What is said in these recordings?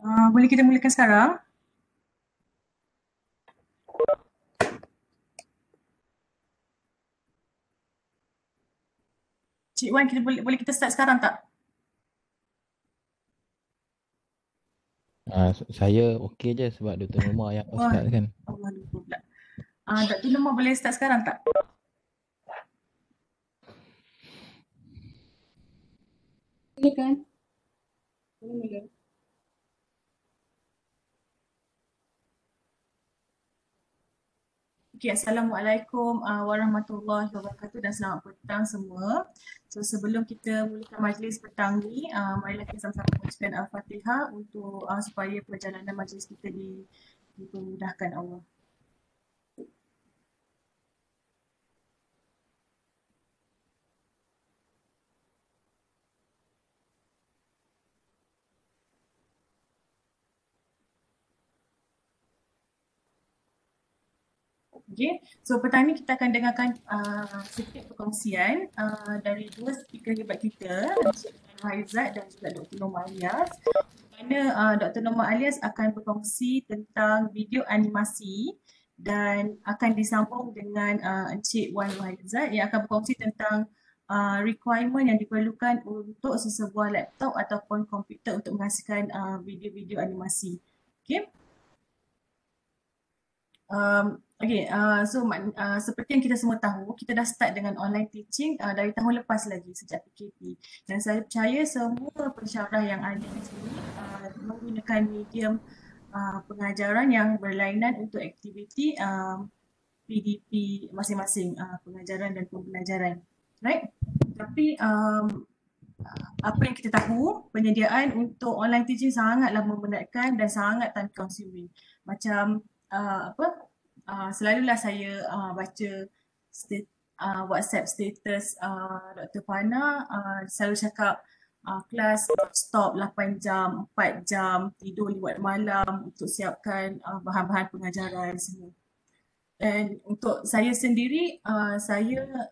Boleh kita mulakan sekarang? Cik Wan, kita boleh kita start sekarang tak? Saya okey je sebab Dr. Norma yang Oh, ustaz kan. Allah lupa pula. Dr. Norma boleh start sekarang tak? Silakan. Boleh mula. Okay, Assalamualaikum warahmatullahi wabarakatuh dan selamat petang semua. So sebelum kita mulakan majlis petang ni, marilah kita sama-sama bacakan Al-Fatihah untuk supaya perjalanan majlis kita dipermudahkan Allah. Okay, so petang ni kita akan dengarkan sedikit perkongsian dari dua speaker hebat kita, Encik Haizat dan juga Dr. Norma Alias. Di mana Dr. Norma Alias akan berkongsi tentang video animasi dan akan disambung dengan Encik Wan Haizat yang akan berkongsi tentang requirement yang diperlukan untuk sesebuah laptop ataupun komputer untuk menghasilkan video-video animasi. Okay. Seperti yang kita semua tahu, kita dah start dengan online teaching dari tahun lepas lagi sejak PKP. Dan saya percaya semua pensyarah yang ada di sini menggunakan medium pengajaran yang berlainan untuk aktiviti PDP masing-masing, pengajaran dan pembelajaran. Right? Tapi apa yang kita tahu, penyediaan untuk online teaching sangatlah memenatkan dan sangat time consuming. Macam selalulah saya baca WhatsApp status Dr. Fana selalu cakap kelas stop 8 jam, 4 jam, tidur lewat malam untuk siapkan bahan-bahan pengajaran semua. Dan untuk saya sendiri, saya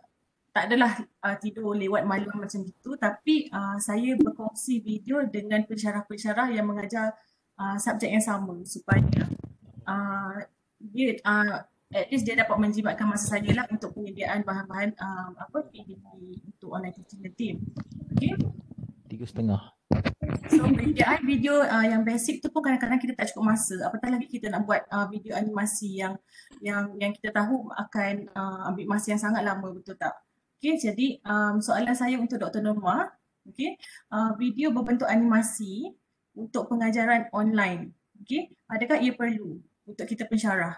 tak adalah tidur lewat malam macam itu, tapi saya berkongsi video dengan pensyarah-pensyarah yang mengajar subjek yang sama supaya dia at least dia dapat menjimatkan masa saya lah untuk penyediaan bahan-bahan PDP untuk online teaching the team. Okay. 3.5. So penyediaan video yang basic tu pun kadang-kadang kita tak cukup masa. Apatah lagi kita nak buat video animasi yang kita tahu akan ambil masa yang sangat lama, betul tak? Okay, jadi soalan saya untuk Dr. Norma, okay, video berbentuk animasi untuk pengajaran online, okay, adakah ia perlu untuk kita pensyarah?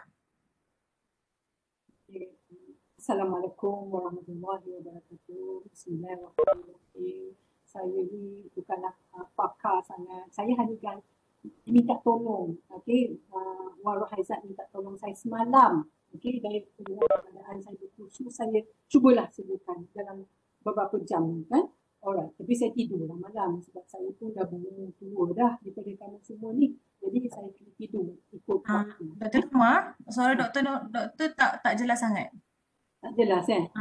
Assalamualaikum warahmatullahi wabarakatuh. Bismillahirrahmanirrahim. Saya ni bukanlah pakar sangat. Saya hanya minta tolong. Okay, Warah Haizat minta tolong saya semalam. Okay, dari keadaan saya berkhusus, saya cubalah sebutkan dalam beberapa jam kan. Alright, tapi saya tidur malam sebab saya pun dah berumur tua dah daripada kamu semua ni. Jadi saya tidur ikut waktu. Dr. Norma, suara doktor tak jelas sangat. Tak jelas kan?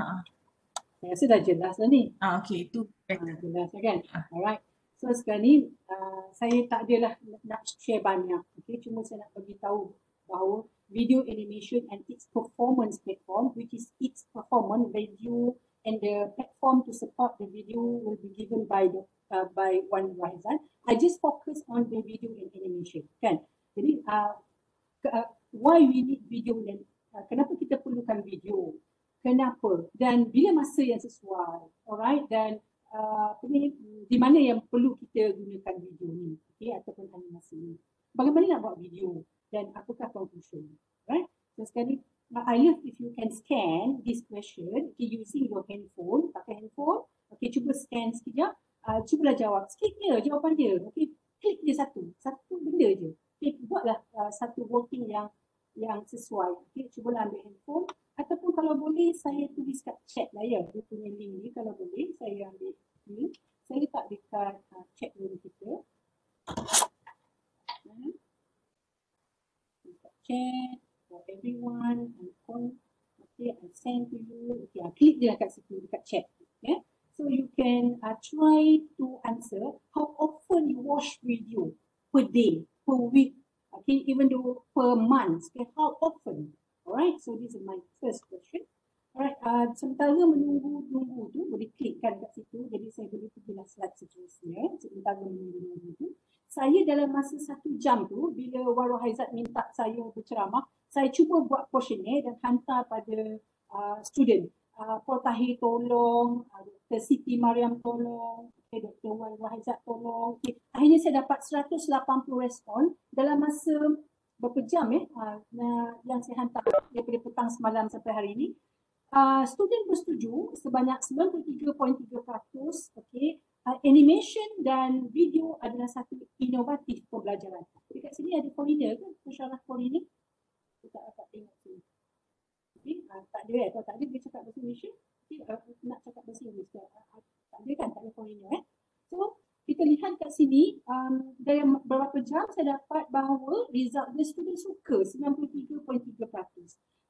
Saya rasa dah jelas lah ni. Okay, itu better. Jelas kan? Alright. So sekarang ni saya tak adalah nak share banyak. Okay, cuma saya nak bagi tahu bahawa video animation and its performance platform, which is its performance video and the platform to support the video will be given by Wan Haizat. I just focus on the video and animation, kan? Jadi why we need video dan kenapa kita perlukan video? Kenapa? Dan bila masa yang sesuai, alright? Dan di mana yang perlu kita gunakan video ni, okay, ataupun animasi ni? Bagaimana nak buat video dan apakah conclusion, right? So sekarang ni, I love if you can scan this question, okay, using your handphone, pakai handphone, okay, cuba scan sekejap, cubalah jawab, sikit je jawapan dia, okay, klik je satu benda je, okay, buatlah satu voting yang sesuai, okay, cubalah ambil handphone, ataupun kalau boleh saya tulis kat chat lah ya, dia punya link ni, kalau boleh saya ambil link, saya letak dekat chat room kita, chat for everyone, okay, I send to you, okay, klik je kat situ, dekat chat, yeah? So you can try to answer how often you watch video per day, per week, okay, even though per month, okay, how often? Alright, so this is my first question. Alright, sementara menunggu tu, boleh klikkan kat situ, jadi saya boleh pergilah slide seterusnya, sementara menunggu tu. Saya dalam masa 1 jam tu, bila Warul Haizat minta saya berceramah, saya cuba buat questionnaire dan hantar pada student. Prof Tahir tolong, Dr. Siti Mariam tolong, okay, Dr. Warul Haizat tolong. Okay. Akhirnya saya dapat 180 respon dalam masa berapa jam yang saya hantar daripada petang semalam sampai hari ini. Student bersetuju sebanyak 93.3%. Okay. Animation dan video adalah satu inovatif pembelajaran. Dekat sini ada foreigner ke? Pensyarah foreigner? Kita dapat tengok sini. Okay. Tak ada atau tak ada dia cakap bahasa Malaysia? Okay. Nak cakap bahasa Inggeris? Tak ada kan? Tak ada foreigner. So, kita lihat kat sini, dalam beberapa jam saya dapat bahawa result the student suka 93.3%.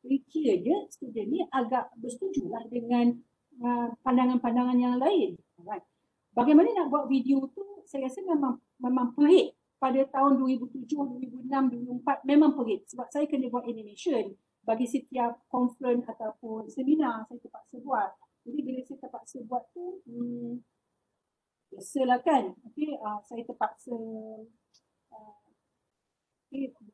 Jadi kiranya student ni agak bersetujulah dengan pandangan-pandangan yang lain. Alright. Bagaimana nak buat video tu, saya rasa memang perit. Pada tahun 2007, 2006, 2004 memang perit. Sebab saya kena buat animation. Bagi setiap conference ataupun seminar, saya terpaksa buat. Jadi bila saya terpaksa buat tu, biasalah kan. Okay, saya terpaksa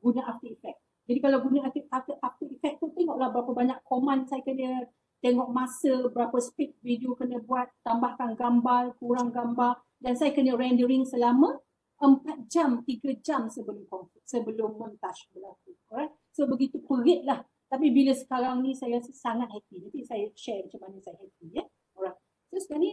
guna After Effects. Jadi kalau guna After Effects tu, tengoklah berapa banyak command saya kena tengok masa, berapa speed video kena buat, tambahkan gambar, kurang gambar, dan saya kena rendering selama 4 jam, 3 jam sebelum montage berlaku. Alright? So begitu perit lah. Tapi bila sekarang ni saya rasa sangat happy. Nanti saya share macam mana saya happy. Ya? Alright. So sekarang ni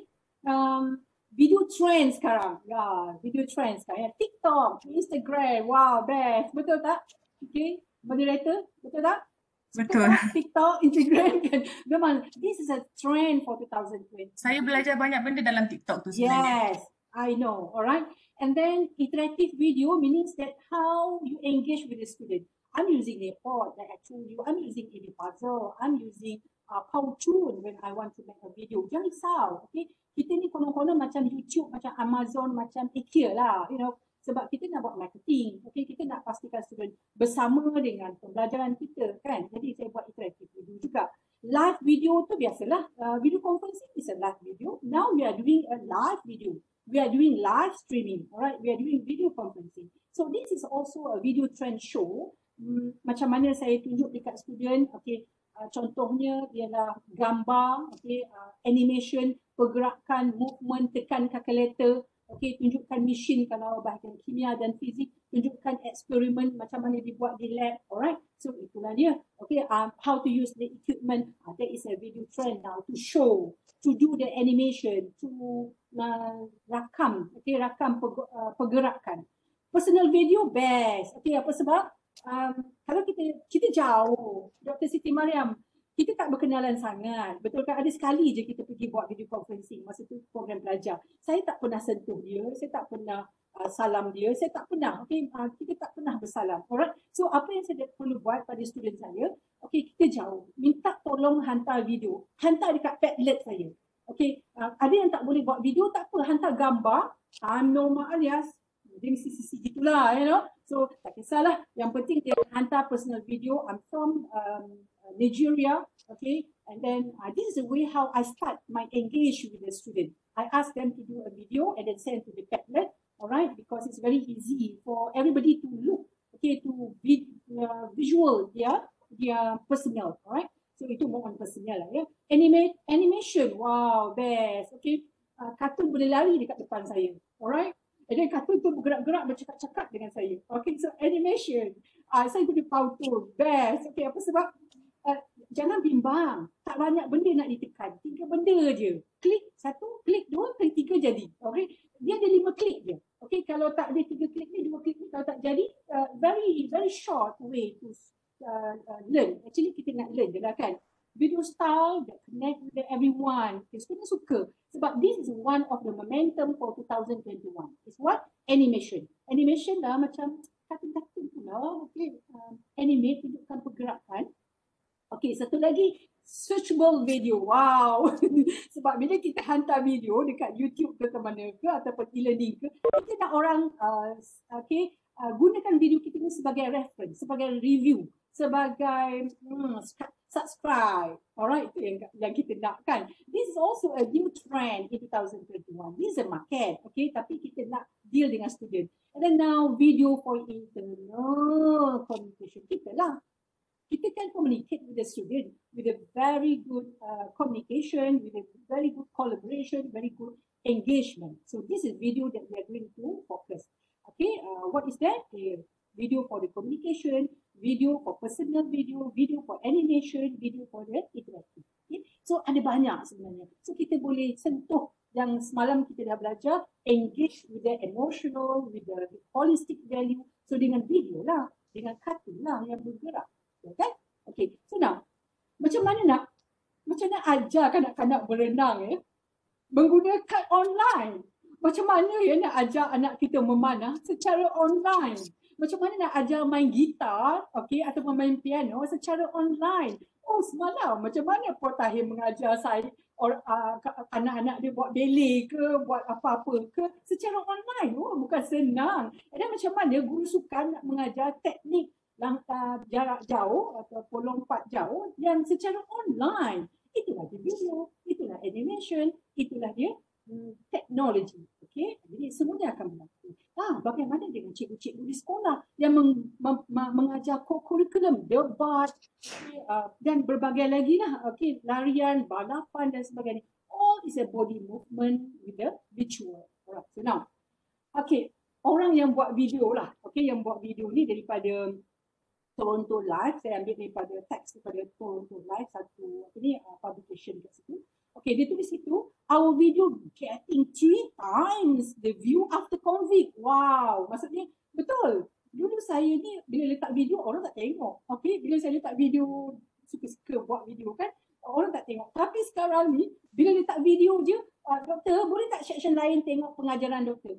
video trend sekarang. Ya, video trend sekarang. Ya. TikTok, Instagram, wow, best. Betul tak? Okay. Moderator, betul tak? Betul. TikTok, Instagram kan. Memang, this is a trend for 2020. Saya belajar banyak benda dalam TikTok tu sebenarnya. Yes, I know. Alright. And then interactive video means that how you engage with the student. I'm using Report, like I told you. I'm using Edpuzzle. I'm using Powtoon when I want to make a video. Jangan risau, okay? Kita ni konon-konon macam YouTube, macam Amazon, macam IKEA lah, you know. Sebab kita nak buat marketing, okay? Kita nak pastikan student bersama dengan pembelajaran kita, kan? Jadi saya buat interactive video juga. Live video tu biasalah. Video conferencing is a live video. Now we are doing a live video. We are doing live streaming, alright? We are doing video conferencing. So this is also a video trend show. Macam mana saya tunjuk dekat student, okay? Contohnya ialah gambar, okay? Animation, pergerakan, movement, tekan calculator. Okay, tunjukkan mesin kalau bahagian kimia dan fizik, tunjukkan eksperimen macam mana dibuat di lab, alright? So itulah dia. Okay, how to use the equipment. That is a video trend now to show, to do the animation, to rakam, okay, rakam pergerakan. Personal video best. Okay, apa sebab? Kalau kita jauh, Dr. Siti Mariam, kita tak berkenalan sangat. Betul kan? Ada sekali je kita pergi buat video conferencing. Masa tu program pelajar. Saya tak pernah sentuh dia. Saya tak pernah salam dia. Saya tak pernah. Okay? Kita tak pernah bersalam. Alright? So apa yang saya perlu buat pada student saya. Okay, kita jauh. Minta tolong hantar video. Hantar dekat Padlet saya. Okay? Ada yang tak boleh buat video. Tak apa. Hantar gambar. Norma alias. Dia mesti sisi gitulah. You know? So tak kisahlah. Yang penting dia hantar personal video. I'm from Nigeria, okay, and then this is the way how I start my engage with the student. I ask them to do a video and then send to the Padlet, all right, because it's very easy for everybody to look, okay, to visual their personal, all right. So itu more on personal lah, ya. Animation, wow, best, okay. Kartun boleh lari dekat depan saya, alright. And then kartun tu bergerak-gerak bercakap-cakap dengan saya. Okay, so animation, saya guna Powtoon, best, okay. Apa sebab? Jangan bimbang. Tak banyak benda nak ditekan. 3 benda je. Klik 1, klik 2, klik 3 jadi. Okay. Dia ada 5 klik je. Okay. Kalau tak ada 3 klik ni, 2 klik ni, kalau tak jadi, very short way to learn. Actually kita nak learn je lah kan. Video style that connect with everyone. Okay. Student suka. Sebab this is one of the momentum for 2021. It's what? Animation. Animation dah macam kartun-kartun tu lah. Okay. Animate, tunjukkan pergerakan. Okay, satu lagi, searchable video. Wow. Sebab bila kita hantar video dekat YouTube ke mana ke ataupun e-learning ke, kita nak orang gunakan video kita ni sebagai reference, sebagai review, sebagai subscribe. Alright, itu yang kita nak kan. This is also a new trend in 2021. This is a market, okay? Tapi kita nak deal dengan student. And then now video for internal communication kita lah. Kita can communicate with the student with a very good communication, with a very good collaboration, very good engagement. So this is video that we are going to focus. Okay, what is that? Video for the communication, video for personal video, video for animation, video for the interactive. Okay? So ada banyak sebenarnya. So kita boleh sentuh yang semalam kita dah belajar, engage with the emotional, with the holistic value. So dengan video lah, dengan kartun lah yang bergerak. Okay? Okay, so now, macam mana nak ajar kanak-kanak berenang menggunakan online? Macam mana nak ajar anak kita memanah secara online? Macam mana nak ajar main gitar, okay, atau main piano secara online? Oh, semalam macam mana Puan Tahir mengajar saya anak-anak dia buat ballet ke, buat apa-apa ke secara online? Oh, bukan senang. Dan macam mana guru sukan nak mengajar teknik jarak jauh ataupun lompat jauh yang secara online? Itulah dia video, itulah animation, itulah dia teknologi. Okay? Jadi semuanya akan berlaku. Bagaimana dengan cikgu-cikgu di sekolah yang mengajar kurikulum, debat dan berbagai lagi lah, okay, larian, balapan dan sebagainya. All is a body movement with the visual. Alright, so now, okay, orang yang buat video lah, okay, yang buat video ni daripada Toronto Live, saya ambil daripada teks daripada Toronto Live, satu publication kat situ. Okay, dia tulis situ, our video getting 3 times the view after COVID. Wow, maksudnya betul. Dulu saya ni bila letak video orang tak tengok. Okay, bila saya letak video, suka-suka buat video kan, orang tak tengok. Tapi sekarang ni bila letak video je, doktor boleh tak section lain tengok pengajaran doktor?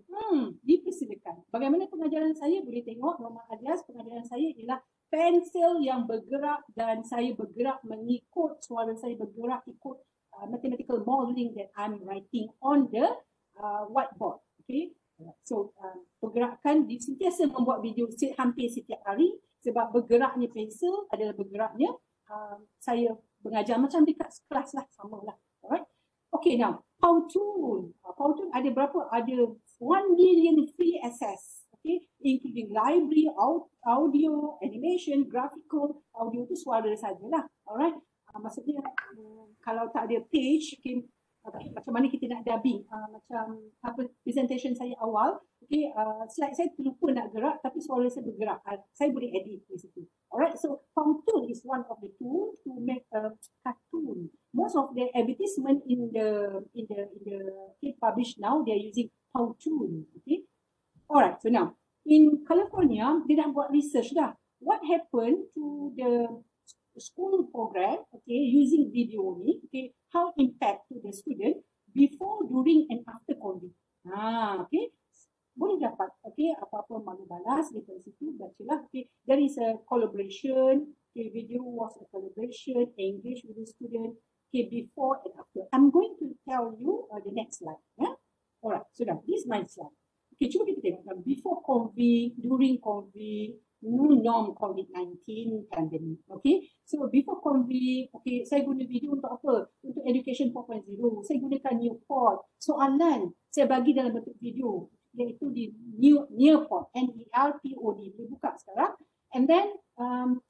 Dipersilakan. Bagaimana pengajaran saya boleh tengok? Muhammad Alias, pengajaran saya ialah pensel yang bergerak dan saya bergerak mengikut suara saya bergerak ikut mathematical modeling that I'm writing on the whiteboard. Okay, so pergerakan sentiasa membuat video hampir setiap hari sebab bergeraknya pensel adalah bergeraknya saya mengajar macam dekat kelas lah, sama lah. Alright. Okay, now Powtoon. Powtoon ada berapa? Ada 1 million free access. Okay, including library, audio, animation, graphical. Audio tu suara sajalah. Alright. Maksudnya kalau tak ada page, okay, macam mana kita nak dubbing, macam apa presentation saya awal, okay, slide saya terlupa nak gerak tapi suara saya bergerak, saya boleh edit di situ. Alright, so Powtoon is one of the tools to make a cartoon. Most of the advertisement in the okay, published now, they are using Powtoon. Okay, alright, so now in California dia nak buat research dah. What happened to the school program, okay, using video ni, okay, how impact to the student before, during and after COVID. Okay, boleh dapat, okay, apa-apa malu balas di situ, bacalah, okay, there is a collaboration, okay, video was a collaboration, engage with the student, okay, before and after. I'm going to tell you the next slide, yeah. Alright, so now, this is my slide. Okay, cuba kita tengok, before COVID, during COVID, new norm COVID-19 pandemic. Okay, so before COVID, okay, saya guna video untuk apa? Untuk Education 4.0. Saya gunakan Nearpod. Soalan saya bagi dalam bentuk video, iaitu di Nearpod, N-E-R-P-O-D. Boleh buka sekarang. And then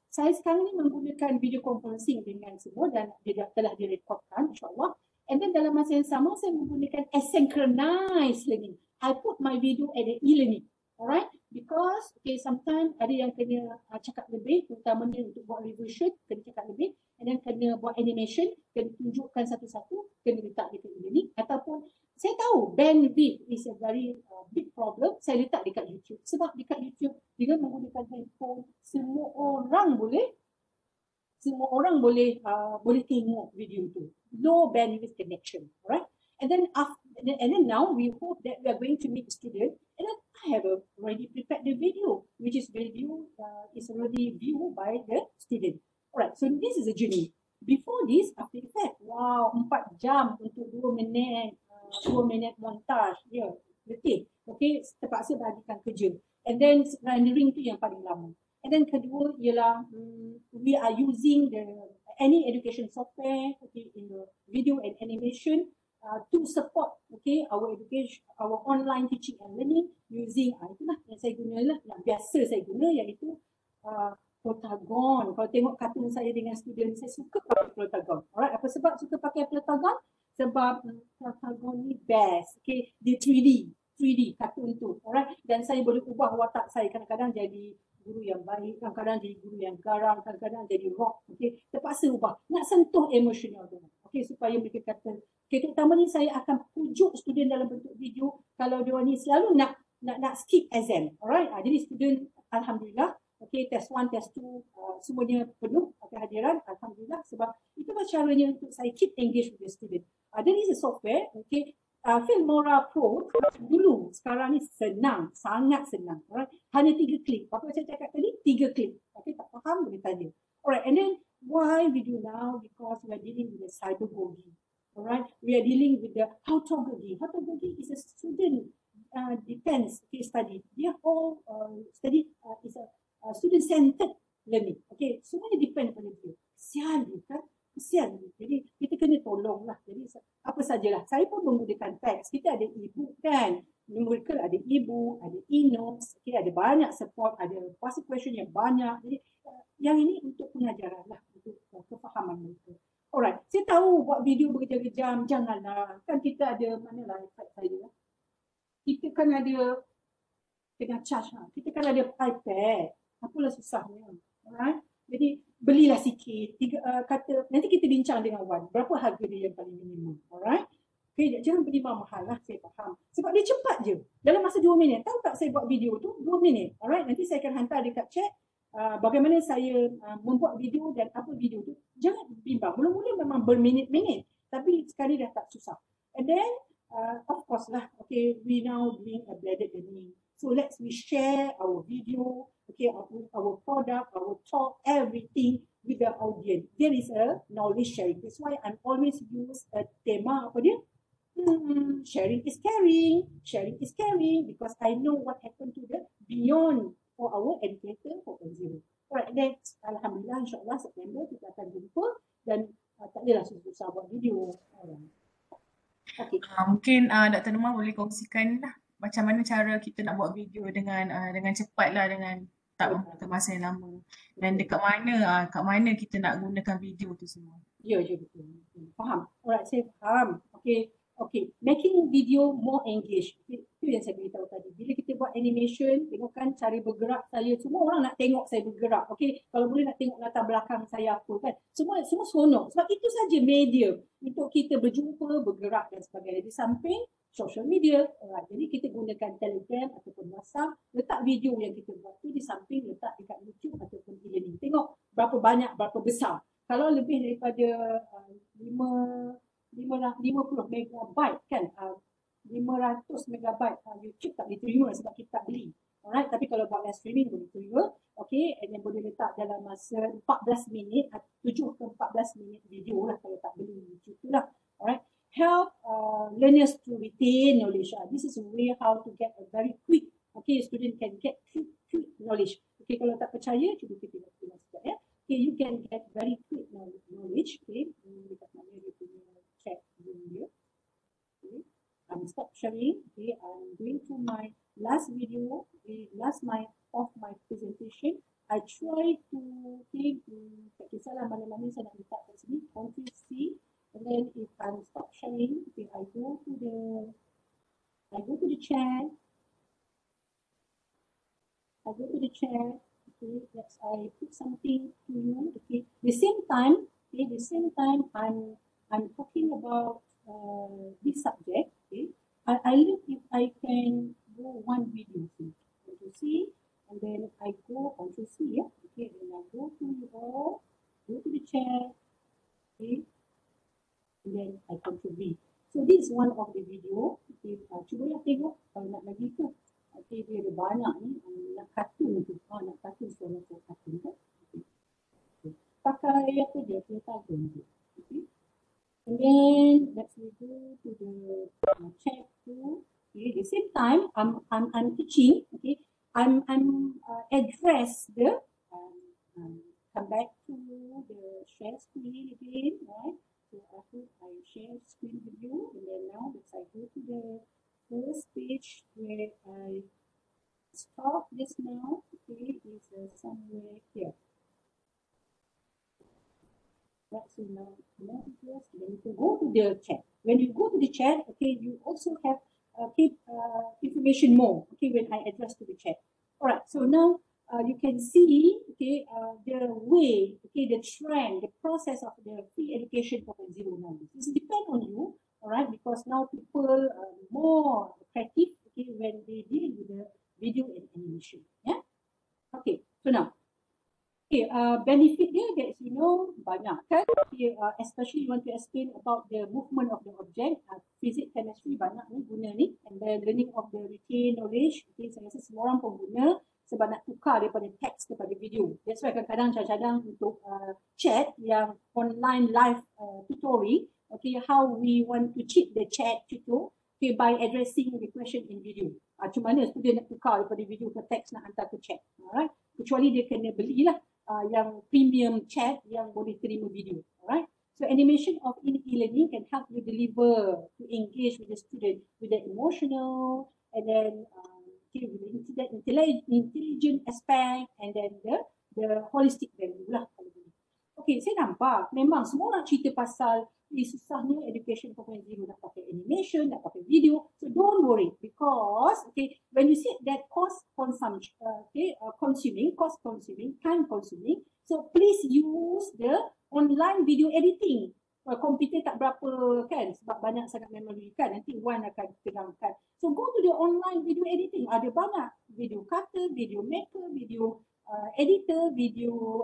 saya sekarang ni menggunakan video conferencing dengan semua dan dia telah direkodkan, insyaAllah. And then dalam masa yang sama saya menggunakan asynchronous learning. I put my video at the e-learning. Alright, because okay, sometimes ada yang kena cakap lebih, terutamanya untuk buat revision, kena cakap lebih, and then kena buat animation, kena tunjukkan satu-satu, kena letak dekat e-learning, ataupun saya tahu bandwidth is a very big problem, saya letak dekat YouTube. Sebab dekat YouTube dengan menggunakan handphone, semua orang boleh boleh tengok video tu. Low bandwidth connection, alright? And then now we hope that we are going to meet student, and then I have already prepared the video, which is video is already viewed by the student. Alright, so this is a journey. Before this, after effect, wow, 4 jam untuk 2 minit montage, letih. Okay, terpaksa bagikan kerja. And then rendering tu yang paling lama. And then kedua ialah we are using any education software, okay, in the video and animation to support, okay, our education, our online teaching and learning using itulah yang saya guna lah, yang biasa saya guna, iaitu Plotagon. Kalau tengok kartun saya dengan student, saya suka pakai Plotagon. Alright, apa sebab suka pakai Plotagon? Sebab Plotagon ni best, okay, dia 3D kartun tu, alright, dan saya boleh ubah watak saya, kadang-kadang jadi guru yang baik, kadang-kadang jadi guru yang garang, kadang-kadang jadi rock, okay, terpaksa ubah, nak sentuh emosional tu, okay, supaya mereka kata, okay, terutama ni saya akan pujuk student dalam bentuk video, kalau dia ni selalu nak skip exam, alright, jadi student alhamdulillah, okay, test 1, test 2, semuanya penuh kehadiran, alhamdulillah, sebab itulah caranya untuk saya keep engaged with the student. There is a software, okay, Filmora Pro dulu, sekarang ni senang, sangat senang. Alright, hanya 3 klik. Apa saya cakap tadi? 3 klik. Okay, tak faham boleh tanya. Alright, and then why we do now? Because we are dealing with the cyberbullying. Alright, we are dealing with the autogogy. Autogogy is a student defense study. Dia all study is a student-centered learning. Okay, semuanya depend pada dia. Kesian dia kan? Kesian dia. Jadi kita kena tolonglah. Jadi apa sajalah. Saya pun menggunakan teks. Kita ada e-book kan. Mereka ada e-book, ada e-notes. Okay, ada banyak support, ada past question yang banyak. Jadi yang ini untuk pengajaran lah. Untuk kefahaman mereka. Alright, saya tahu buat video berjam-jam. Janganlah. Kan kita ada, manalah iPad saya. Kita kan ada tengah charge lah. Kita kan ada iPad. Apalah susahnya. Alright. Jadi belilah sikit. Kata nanti kita bincang dengan Wan. Berapa harga dia yang paling minimum. Alright. Okay, jangan beli mahal lah. Saya faham. Sebab dia cepat je. Dalam masa 2 minit. Tahu tak saya buat video tu? 2 minit. Alright. Nanti saya akan hantar dekat chat. Bagaimana saya membuat video dan apa video tu. Jangan bimbang. Mula-mula memang berminit-minit. Tapi sekali dah tak susah. And then of course lah. Okay. We now doing a blended learning. So we share our video, okay, our product, our talk, everything with the audience. There is a knowledge sharing. That's why I'm always use a tema apa dia? Sharing is caring. Sharing is caring because I know what happened to the beyond for our educator 4.0. Alright, next. Alhamdulillah, insyaAllah September kita akan jumpa dan tak adalah susah buat video. Okay. Mungkin Dr. Nurma boleh kongsikan lah macam mana cara kita nak buat video dengan cepat lah, dengan tak memakan masa yang lama, dan dekat mana kita nak gunakan video tu semua. Ya, betul. Faham. Alright, saya faham. Okay. Making video more engaged. Itu yang saya beritahu tadi. Bila kita buat animation, tengokkan cara bergerak saya. Semua orang nak tengok saya bergerak. Okay. Kalau boleh nak tengok latar belakang saya apa kan. Semua seronok. Sebab itu saja media untuk kita berjumpa, bergerak dan sebagainya. Di samping social media. Alright. Jadi kita gunakan Telegram ataupun WhatsApp. Letak video yang kita buat tu di samping, letak dekat YouTube ataupun e-learning. Tengok berapa banyak, berapa besar. Kalau lebih daripada 50 megabyte kan, 500 megabyte YouTube tak boleh terima sebab kita tak beli. Alright, tapi kalau buat live streaming boleh terima. Okay, and then boleh letak dalam masa 14 minit, 7 ke 14 minit video lah kalau tak beli YouTube tu lah. Alright, help learners to retain knowledge. This is a way how to get a very quick, okay, student can get quick knowledge. Okay, kalau tak percaya, cuba kita tengok sekejap ya. Okay, you can get very quick knowledge. Okay, dekat mana dia punya chat dia. Okay, I'm stop sharing. Okay, I'm going to my last video. Okay, of my presentation. I try to tak kisahlah mana-mana saya nak letak kat sini. Control C. And then if I'm stop sharing, okay, I go to the chat. Okay, let's I put something to you. Okay, the same time, I'm talking about this subject. Okay, I look if I can go one video. Control C, and then I go Control C. Yeah. Okay, then I go to the chat. Okay, and then I Control V. So this is one of the video. Okay, cubalah tengok kalau nak lagi tu. Okay, dia ada banyak ni. Nak kartun tu. Nak kartun suara kartun kan. Okay. Pakai apa dia? Plotagon tu. Okay. And then let's go to the chat tu. Okay, the same time I'm teaching. Okay, address the come back to the share screen again, right? So after I share screen with you, and then now let's I go to the first page where I stop this now. Okay, is somewhere here. Right, so now just then you can go to the chat. When you go to the chat, okay, you also have information more. Okay, when I address to the chat. All right, so now you can see, okay, the way, okay, the trend, the process of the free education 4.0 now. This depends on you, all right, because now people are more creative, okay, when they deal with the video and animation. Yeah. Okay, so now. Okay, benefit dia that you know banyak kan. Okay, especially you want to explain about the movement of the object, physics, chemistry banyak ni guna ni, and then learning of the retained knowledge. Okay, saya rasa semua orang pun guna sebab nak tukar daripada teks kepada video. That's why kadang-kadang untuk chat yang online live tutorial, okay, how we want to cheat the chat tutor, okay, by addressing the question in video. Macam mana student nak tukar daripada video ke teks nak hantar ke chat. Alright, kecuali dia kena belilah yang premium chat yang boleh terima video. Alright. So animation of e-learning can help you deliver to engage with the student with the emotional and then with the intelligent aspect and then the holistic value lah. Okay, saya nampak memang semua orang cerita pasal susahnya education 4.0 nak pakai animation, nak pakai video. So don't worry because okay, when you see that cost consumption, cost consuming, time consuming, so please use the online video editing. Komputer tak berapa kan sebab banyak sangat memory kan, nanti Wan akan terangkan. So go to the online video editing, ada banyak video cutter, video maker, video editor, video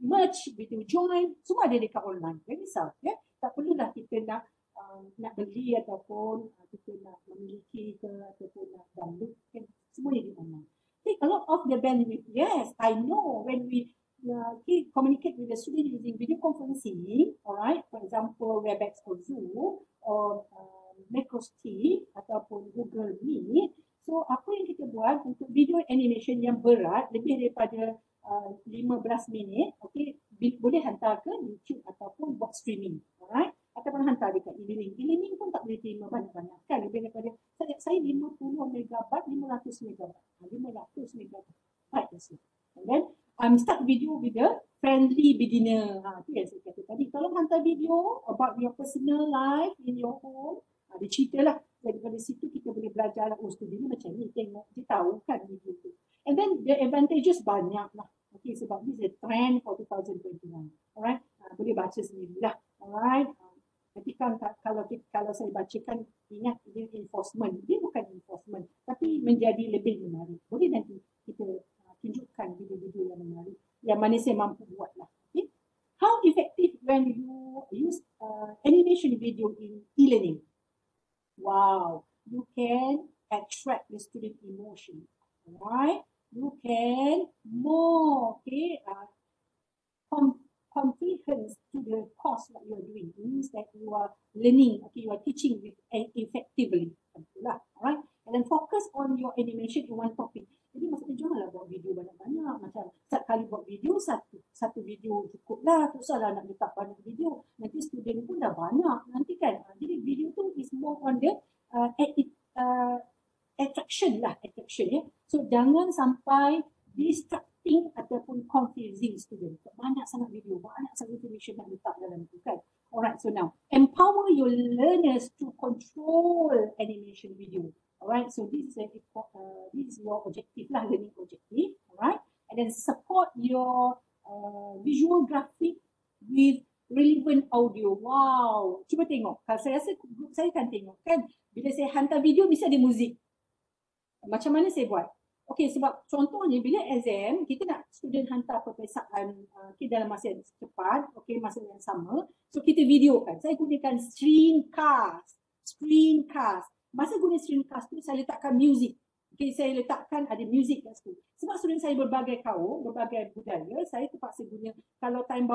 merge, video join, semua ada dekat online. Very misal, ya. Tak perlulah kita nak beli ataupun kita nak memiliki ke ataupun nak download, kan semuanya di online. Take a lot of the bandwidth. Yes, I know when we communicate with the student using video conferencing, alright, for example Webex or Zoom or Microsoft Teams ataupun Google Meet. So apa yang kita buat untuk video animation yang berat lebih daripada 15 minit, okay, boleh hantar ke YouTube ataupun buat streaming, alright, ataupun hantar dekat e-learning. E-learning pun tak boleh terima banyak-banyak kan, lebih daripada saya 50 megabyte, 500 megabyte, 500 megabyte, right, that's it. And then start video with the friendly beginner. Itu yang saya kata tadi, kalau hantar video about your personal life in your home, dia cerita lah. Daripada situ kita boleh belajar lah, oh student ni macam ni, tengok, dia tahu kan video tu. And then the advantages banyak lah. Okay, sebab this is a trend for 2021. Alright, boleh baca sendiri lah. Alright, nanti kan kalau saya bacakan, ingat dia enforcement. Dia bukan enforcement, tapi menjadi lebih menarik. Boleh nanti kita tunjukkan video-video yang menarik, yang mana saya mampu buat lah. Okay? How effective when you use animation video in e-learning? Wow, you can attract the student emotion, right? You can more, okay, comprehend to the course what you are doing. It means that you are learning, okay, you are teaching effectively, alright? And then focus on your animation in one topic. Jadi maksudnya janganlah buat video banyak-banyak. Macam satu kali buat video, satu video cukup lah. Tak usahlah nak letak banyak video. Nanti student pun dah banyak nanti kan. Jadi video tu is more on the attraction lah. Attraction, ya. So jangan sampai distracting ataupun confusing student. Banyak sangat video, banyak sangat information nak letak dalam tu kan. Alright, so now empower your learners to control animation video. Alright, so this is your objective lah, learning objective. Alright, and then support your visual graphic with relevant audio. Wow, cuba tengok. Kalau saya rasa group saya kan tengok kan, bila saya hantar video mesti ada muzik. Macam mana saya buat? Okay, sebab contohnya bila exam kita nak student hantar peperiksaan dalam masa yang cepat, okay, masa yang sama. So kita videokan. Saya gunakan screencast. Masa guna screencast tu saya letakkan music. Okay, saya letakkan ada music kat situ. Sebab student saya berbagai kaum, berbagai budaya, saya terpaksa guna. Kalau tahun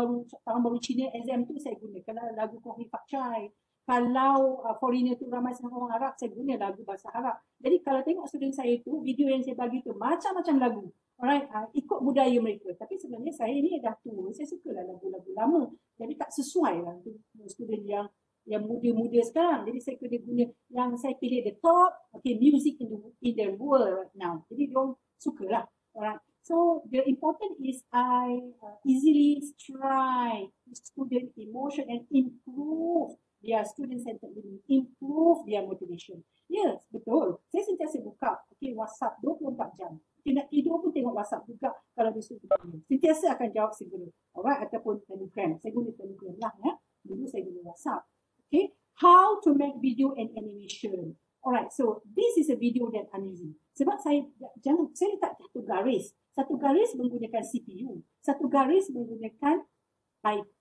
baru Cina exam tu saya guna. Kalau lagu Kong Hee Fat Chai, kalau foreigner tu ramai sangat orang Arab, saya guna lagu bahasa Arab. Jadi kalau tengok student saya tu, video yang saya bagi tu macam-macam lagu. Alright, ikut budaya mereka. Tapi sebenarnya saya ni dah tua, saya sukalah lagu-lagu lama. Jadi tak sesuai lah untuk student yang muda-muda sekarang. Jadi saya kena guna yang saya pilih the top, okay, music in the world right now. Jadi diorang sukalah. Alright. So the important is I easily strike student emotion and improve their student-centered learning, improve their motivation. Yes, betul. Saya sentiasa buka WhatsApp 24 jam. Nak tidur pun tengok WhatsApp juga kalau dia suruh tidur. Sentiasa akan jawab segera. Alright, ataupun Telegram. Saya guna Telegram lah ya. Dulu saya guna WhatsApp. Okay, how to make video and animation. Alright, so this is a video that I'm using. Sebab saya letak satu garis. Satu garis menggunakan CPU. Satu garis menggunakan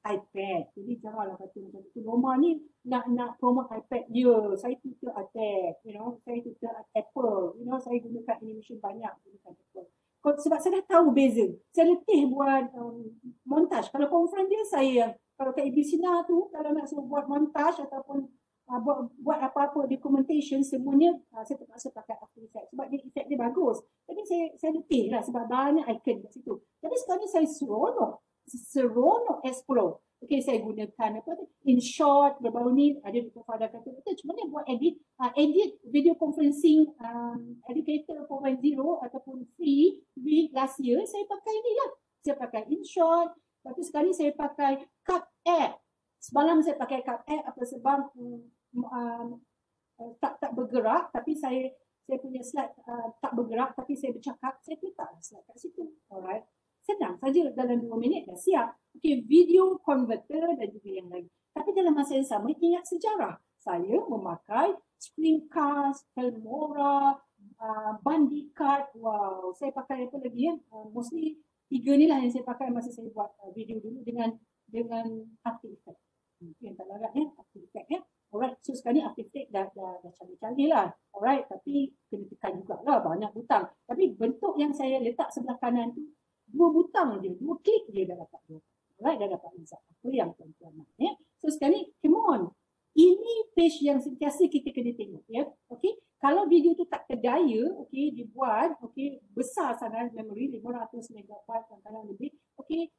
iPad. Jadi janganlah kata macam tu. Norma ni nak promote iPad dia. Saya tutor iPad. Saya tutor Apple. Saya gunakan animation banyak gunakan Apple. Sebab saya dah tahu beza. Saya letih buat montage. Kalau conference dia saya, kalau kat Ibisina tu, kalau nak suruh buat montage ataupun buat apa-apa documentation, semuanya saya terpaksa pakai After Effects sebab dia effect dia bagus. Tapi saya letih lah sebab banyak icon kat situ. Tapi sekarang ni saya seronok explore. Okay, saya gunakan InShot, baru ni ada Dr. Fada kata, macam mana buat edit video conferencing Educator 4.0 ataupun free last year, saya pakai ni lah. Saya pakai InShot, lepas tu sekarang ni saya pakai Cup App. Semalam saya pakai Cup App apa sebab tak bergerak, tapi saya punya slide tak bergerak tapi saya bercakap, saya letak slide kat situ. Alright. Senang saja, dalam 2 minit dah siap. Okay, video converter dan juga yang lain. Tapi dalam masa yang sama, ingat sejarah. Saya memakai screencast, Filmora, Bandicut. Wow, saya pakai apa lagi ya? Mostly 3 ni lah yang saya pakai masa saya buat video dulu dengan After Effects. Yang tak larat ya, After Effects ya. Alright, so sekarang ni After Effects dah canggih-canggih lah. Alright, tapi kena tekan jugalah, banyak butang. Tapi bentuk yang saya letak sebelah kanan tu, 2 butang je, 2 klik je dah dapat dia. Alright, dah dapat result. Apa yang tuan-tuan nak ya. So sekarang ni, come on. Ini page yang sentiasa kita kena tengok ya. Okay, kalau video tu tak terdaya, okay, dibuat, okay, besar sangat memori, 500 MB kadang-kadang lebih, okay,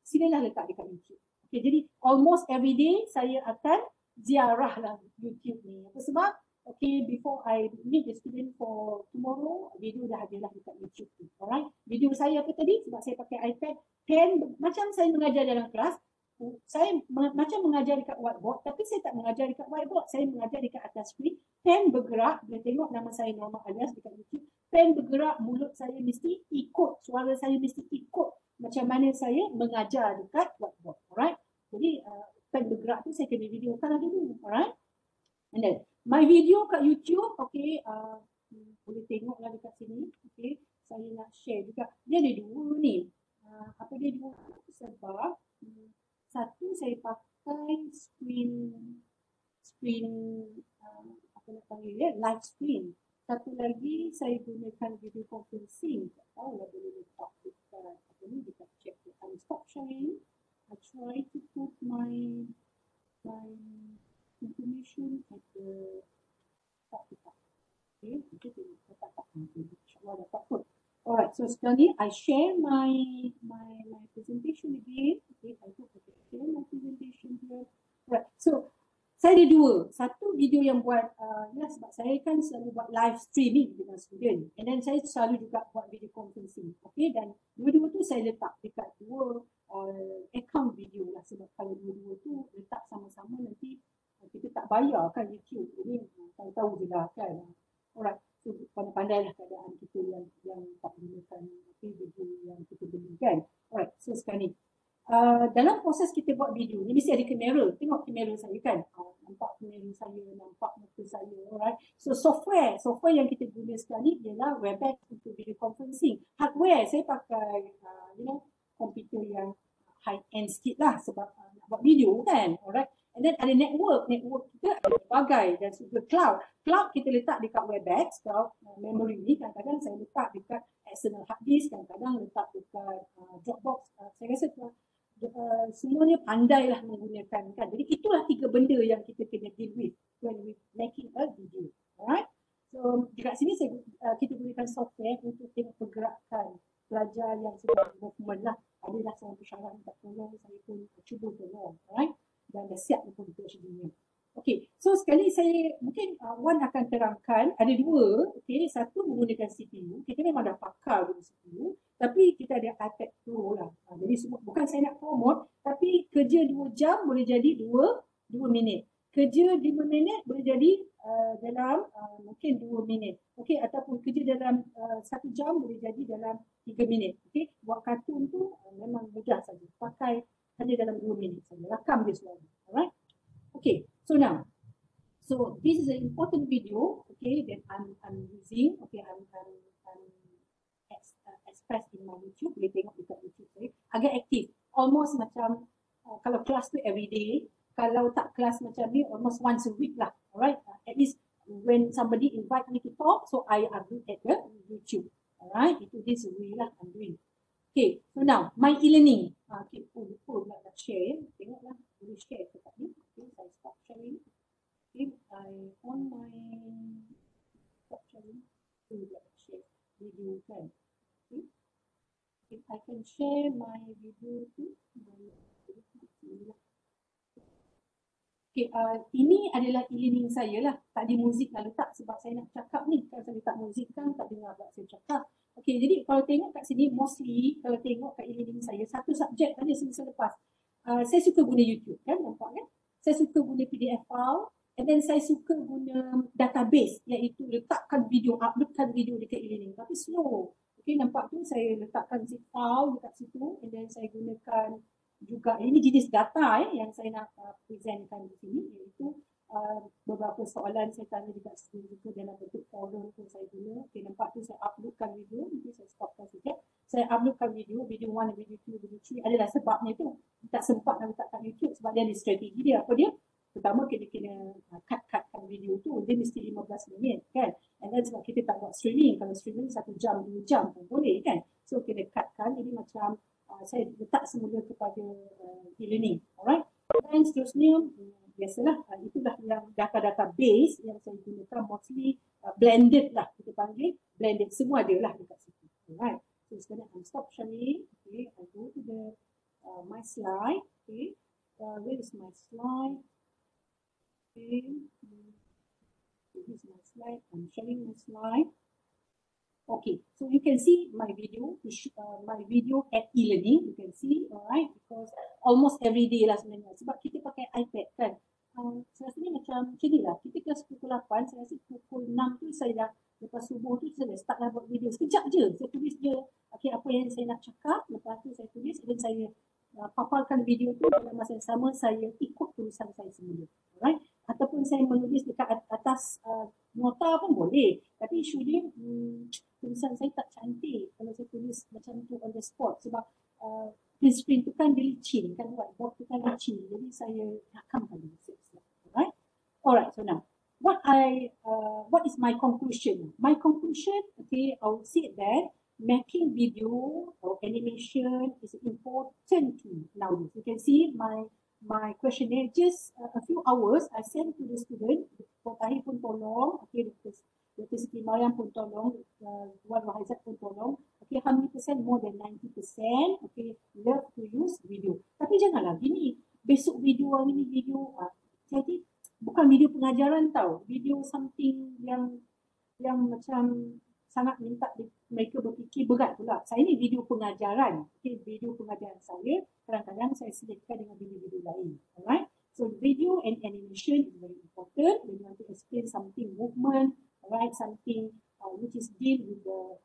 silalah letak dekat YouTube. Okay, jadi almost every day saya akan ziarah lah YouTube ni. Apa sebab? Okay, before I meet the student for tomorrow, video dah ada lah dekat YouTube tu. Alright, video saya apa tadi? Sebab saya pakai iPad, pen, macam saya mengajar dalam kelas, saya macam mengajar dekat whiteboard, tapi saya tak mengajar dekat whiteboard, saya mengajar dekat atas screen. Pen bergerak, dia tengok nama saya Norma Alias dekat YouTube, pen bergerak, mulut saya mesti ikut, suara saya mesti ikut macam mana saya mengajar dekat whiteboard. Alright, jadi pen bergerak tu saya kena videokan dulu. Alright, and then my video kat YouTube, okay, boleh tengoklah dekat sini. Okay, saya nak share juga. Dia ada 2 ni. Apa dia 2? Sebab satu saya pakai screen apa nak panggil dia, live screen. Satu lagi saya gunakan video conferencing. Tak tahu lah boleh letak dekat apa ni, dekat check the time stop sharing. I try to put my information at the top. Okay, kita tengok tak insya-Allah dapat pun. Alright, so sekarang ni I share my presentation again. Okay, I hope I can share my presentation here. Right, so saya ada 2. Satu video yang buat, ya sebab saya kan selalu buat live streaming dengan student. And then saya selalu juga buat video conferencing. Okay, dan 2 tu saya letak dekat 2 account video lah. Sebab kalau 2 tu letak sama-sama nanti kita tak bayar kan YouTube. Jadi tahu je lah kan. Alright, so pandai-pandai lah keadaan kita yang tak gunakan video yang kita beli kan. Alright, so sekarang ni dalam proses kita buat video ni mesti ada kamera. Tengok kamera saya kan, nampak kamera saya, nampak muka saya. Alright, so software yang kita guna sekarang ni ialah Webex untuk video conferencing. Hardware saya pakai komputer yang high end sikit lah sebab nak buat video kan. Alright, and then ada network kita ada berbagai, dan juga cloud kita letak dekat Webex. Cloud memory ni kadang-kadang saya letak dekat external hard disk, kadang-kadang letak dekat Dropbox. Saya rasa semuanya pandailah menggunakan kan. Jadi itulah 3 benda yang kita kena deal with when we making a video. Alright. So dekat sini kita gunakan software untuk tengok pergerakan pelajar yang sedang movement lah. Adalah seorang pensyarah minta tolong, saya pun cuba tolong. Alright. Dan dah siap untuk video. Okay, so sekali saya mungkin Wan akan terangkan ada 2, okay, satu menggunakan CPU, kita memang dah pakar guna CPU, tapi kita ada iPad Pro lah. Jadi semua, bukan saya nak promote, tapi kerja 2 jam boleh jadi 2 minit. Kerja 5 minit boleh jadi dalam mungkin 2 minit. Okay, ataupun kerja dalam 1 jam boleh jadi dalam 3 minit. Okay, buat kartun tu memang mudah saja. Pakai hanya dalam 2 minit saja. Rakam dia semua. Alright. Okay, so now, so this is an important video, okay, that I'm using, okay, I'm express in my YouTube, boleh tengok dekat YouTube saya, agak aktif, almost macam kalau kelas tu everyday, kalau tak kelas macam ni, almost once a week lah, alright, at least when somebody invite me to talk, so I upload at the YouTube, alright, itu this way lah I'm doing. Okay, so now, my e-learning, okay, lupa nak share, tengoklah, boleh share dekat ni. I stop sharing. If I on my stop sharing, share video kan. Okay. If I can share my video tu, okay, ini adalah e-learning saya lah. Tak ada muzik lah letak sebab saya nak cakap ni. Kalau saya letak muzik kan tak dengar pula saya cakap. Okay, jadi kalau tengok kat sini, mostly kalau tengok kat e-learning saya, satu subjek saja semester lepas. Saya suka guna YouTube kan, nampak kan? Saya suka guna PDF file, and then saya suka guna database, iaitu letakkan video, uploadkan video dekat e-learning. Tapi slow. Okay, nampak tu saya letakkan zip file dekat situ, and then saya gunakan juga, ini jenis data yang saya nak presentkan di sini, iaitu beberapa soalan saya tanya dekat sini juga dalam bentuk forum pun saya guna. Okay, nampak tu saya uploadkan video, nanti saya stopkan sekejap. Saya uploadkan video 1, video 2, video 3 adalah sebabnya tu. Tak sempat nak letakkan YouTube sebab dia ada strategi dia. Apa dia? Pertama kita kena cut-cutkan video tu. Dia mesti 15 minit kan. And then sebab kita tak buat streaming. Kalau streaming 1 jam, 2 jam pun boleh kan. So kena cutkan. Jadi macam saya letak semula kepada e-learning. Alright. Dan seterusnya, biasalah itulah yang data-data base yang saya gunakan mostly blended lah. Kita panggil blended. Semua ada lah dekat situ. Alright. So sekarang I'm stop sharing. Okay, I go to the my slide. Okay, where is my slide? Okay, this is my slide. I'm sharing my slide. Okay, so you can see my video. My video at e-learning. You can see, alright, because almost every day lah sebenarnya. Sebab kita pakai iPad kan. Saya rasa ni macam macam ni lah. Kita kelas pukul 8, saya rasa pukul 6 tu saya dah, lepas subuh tu saya dah start lah buat video. Sekejap je, saya tulis je okay, apa yang saya nak cakap. Lepas tu saya tulis dan saya paparkan video tu dalam masa yang sama saya ikut tulisan saya semula. Alright? Ataupun saya menulis dekat atas nota pun boleh. Tapi usually tulisan saya tak cantik kalau saya tulis macam tu on the spot. Sebab print screen tu kan dia licin kan, whiteboard tu kan licin. Jadi saya rakamkan dulu. Alright? Alright, so now what is my conclusion? My conclusion, okay, I would say that making video or animation is important to nowadays. You can see my questionnaire, just a few hours I sent to the student. Dr. Tahir pun tolong, okay, Dr. Siti Mariam pun tolong, Wan Wahizat pun tolong. Okay, how many percent? More than 90%. Okay, love to use video. Tapi janganlah gini, besok video, hari ni video. Jadi bukan video pengajaran tau, video something yang macam sangat minta mereka berfikir berat pula. Saya ni video pengajaran. Okay, video pengajaran saya kadang-kadang saya selitkan dengan video-video lain. Alright? So video and animation is very important. When you want to explain something movement, alright, something which is deal with the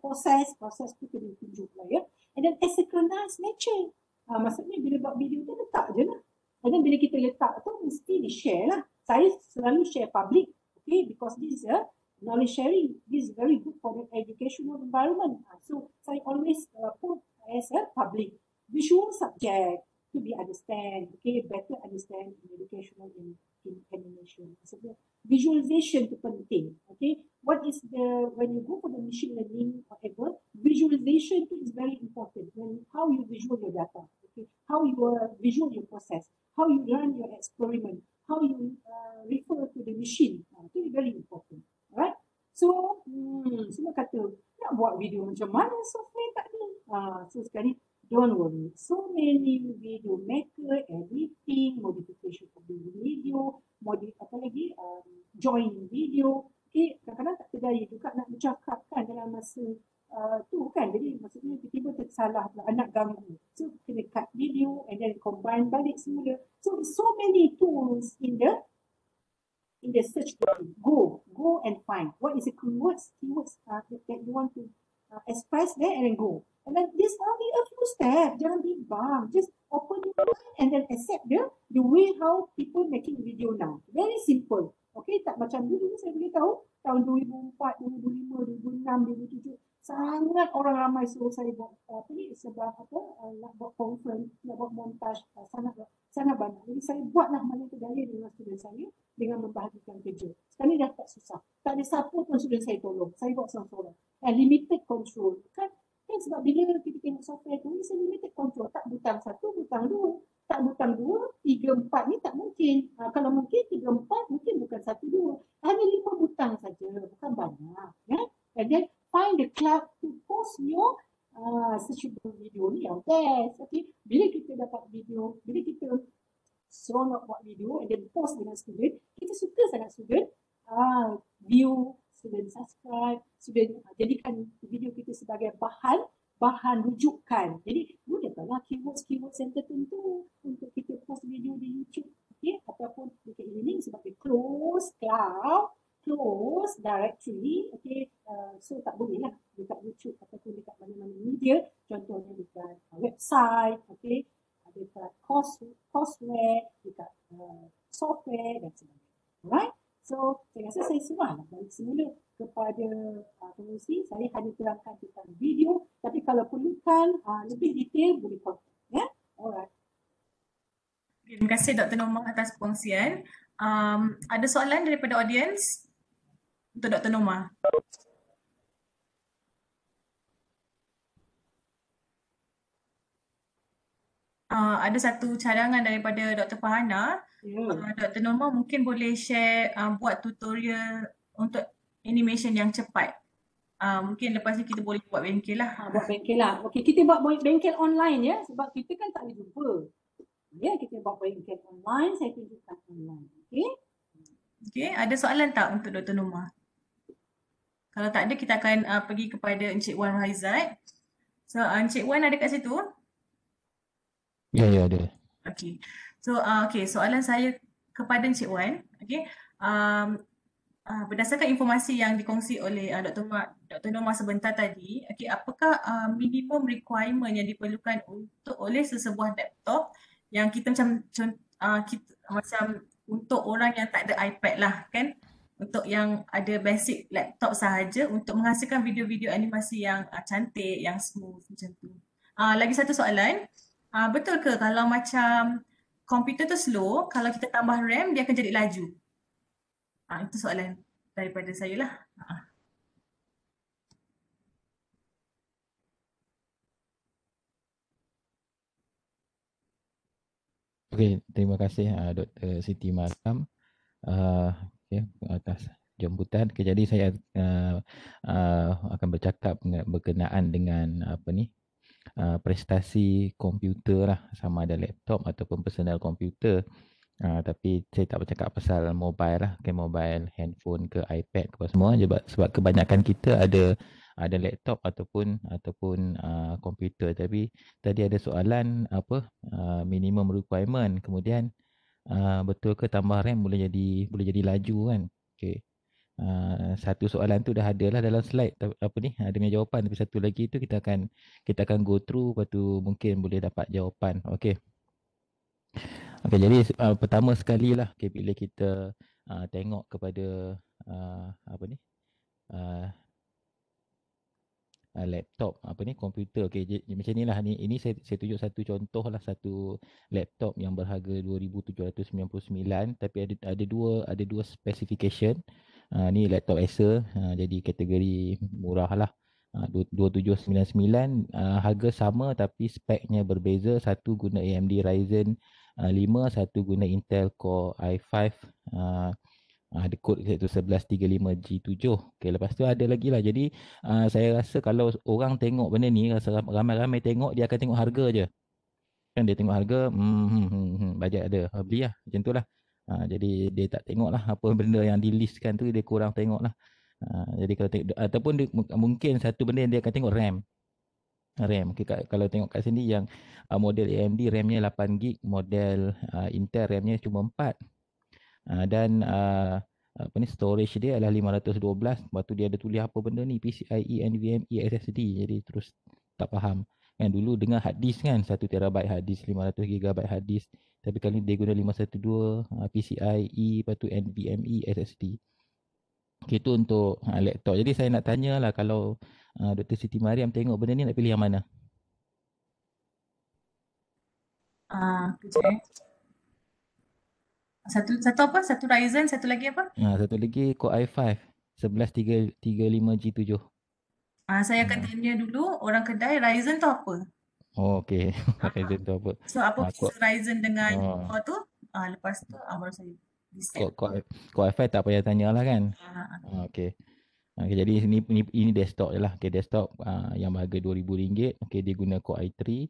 process tu kena tunjuk lah ya. And then asynchronous nature. Maksudnya bila buat video tu letak je lah. And then bila kita letak tu mesti di-share lah. Saya selalu share public. Okay, because this is a knowledge sharing. This is very good for the educational environment. So I always put as a public visual subject to be understand. Okay, better understand in educational in animation. So visualization tu penting. Okay, what is the when you go for the machine learning whatever, visualization is very important. When how you visual your data, okay, how you visual your process, how you run your experiment, how you refer to the machine, itu very important. Alright. So semua kata nak buat video macam mana, software tak ada. So sekali don't worry. So many video maker, editing, modification of the video, join video. Okay, kadang-kadang tak tergaya juga nak bercakap kan dalam masa tu kan. Jadi maksudnya tiba-tiba tersalah pula, nak ganggu. So kena cut video and then combine balik semula. So many tools in the search bar. Go and find what is the keywords that you want to express there, and then go. And then this only a few steps. Jangan bimbang. Just open your mind and then accept the way how people making video now. Very simple. Okay, tak macam dulu saya boleh tahu tahun 2004, 2005, 2006, 2007 sangat orang ramai suruh saya buat sebab nak buat conference, nak buat montage, sangat banyak. Jadi saya buatlah mana kedaya dengan student saya dengan membahagikan kerja. Sekarang ni dah tak susah. Tak ada siapa pun student saya tolong. Saya buat seorang-seorang. And limited control. Kan sebab bila kita tengok software tu, it's limited control. Tak butang 1, butang 2. Tak butang 2, 3, 4 ni tak mungkin. Kalau mungkin 3, 4, mungkin bukan 1, 2. Hanya 5 butang saja, bukan banyak. Ya? And then find the cloud to post your searchable video ni yang best. Okay? Bila kita dapat video, bila kita seronok buat video and then post dengan student, kita suka sangat student view, student subscribe, student jadikan video kita sebagai bahan rujukan. Jadi gunakanlah keywords yang tertentu untuk kita post video di YouTube, okay? Ataupun dekat e-learning sebagai close cloud, close directory, okay? So tak boleh lah dekat YouTube ataupun dekat mana-mana media, contohnya dekat website, okay? Dekat courseware, dekat software dan sebagainya. Alright? So, saya rasa saya serahlah balik semula kepada pengurusi. Saya hanya terangkan tentang video, tapi kalau perlukan lebih detail, boleh kontak. Ya? Alright. Terima kasih Dr. Norma atas perkongsian. Ada soalan daripada audiens untuk Dr. Norma? Ada satu cadangan daripada Dr. Farhana. Dr. Norma mungkin boleh share buat tutorial untuk animation yang cepat. Mungkin lepas ni kita boleh buat bengkel lah. Buat bengkel lah. Okey, kita buat bengkel online ya. Sebab kita kan tak boleh jumpa. Ya, kita buat bengkel online. Saya tunjukkan online. Okey. Okey, ada soalan tak untuk Dr. Norma? Kalau tak ada, kita akan pergi kepada Encik Wan Raizat. So, Encik Wan ada kat situ? Ya, ada. Okey. So, soalan saya kepada Encik Wan. Okey. Berdasarkan informasi yang dikongsi oleh Dr. Norma sebentar tadi, okay, apakah minimum requirement yang diperlukan oleh sesebuah laptop yang kita macam untuk orang yang tak ada iPad lah kan, untuk yang ada basic laptop sahaja untuk menghasilkan video-video animasi yang cantik, yang smooth macam tu. Lagi satu soalan, betul ke kalau macam komputer tu slow, kalau kita tambah RAM dia akan jadi laju? Itu soalan daripada saya lah. Okey, terima kasih Dr. Siti Maryam atas jemputan. Okay, jadi saya akan bercakap berkenaan dengan prestasi komputer lah, sama ada laptop ataupun personal komputer. Tapi saya tak bercakap pasal mobile lah, mobile, handphone ke iPad ke semua, sebab kebanyakan kita ada laptop ataupun komputer. Tapi tadi ada soalan minimum requirement, kemudian betul ke tambah RAM boleh jadi laju kan? Okey. Satu soalan tu dah ada lah dalam slide ada punya jawapan, tapi satu lagi tu kita akan go through, lepas tu mungkin boleh dapat jawapan. Okey. Okey, jadi pertama sekali lah bila kita tengok kepada laptop, komputer. Okey, macam inilah ini saya tunjuk satu contoh lah, satu laptop yang berharga 2,799, tapi ada dua specification. Ni laptop Acer, jadi kategori murah lah. 2799, harga sama tapi speknya berbeza. Satu guna AMD Ryzen 5, satu guna Intel Core i5, ada kod iaitu 1135G7. Okay, lepas tu ada lagi lah. Jadi saya rasa kalau orang tengok benda ni, rasa ramai-ramai tengok, dia akan tengok harga je. Kan dia tengok harga, bajet ada, beli lah, macam tu lah. Jadi dia tak tengok lah apa benda yang di listkan tu, dia kurang tengok lah. Jadi kalau tengok, ataupun dia, mungkin satu benda yang dia akan tengok RAM. Okay, kalau tengok kat sini yang model AMD RAM-nya 8GB, model Intel RAM-nya cuma 4. Dan apa ni, storage dia adalah 512. Lepas tu dia ada tulis apa benda ni, PCIe NVMe SSD. Jadi terus tak faham. Kan dulu dengar hard disk kan, 1TB hard disk, 500GB hard disk. Tapi kali ni dia guna 512 PCIe, lepas tu NVMe SSD. Okay, itu untuk laptop. Jadi saya nak tanya lah, kalau Dr. Siti Mariam tengok benda ni, nak pilih yang mana? Kejap eh. Satu apa? Satu Ryzen, satu lagi apa? Satu lagi Core i5 1135G7. Saya akan tanya dulu orang kedai Ryzen tu apa? Oh, okey. Ah, Ryzen tu apa? So apa beza Ryzen dengan Oh, Core tu? Lepas tu baru saya decide. Core i5 tak payah tanya lah kan? Ah, Okey. Okay, jadi ini desktop je lah. Okay, desktop yang harga RM2,000. Okay, dia guna Core i3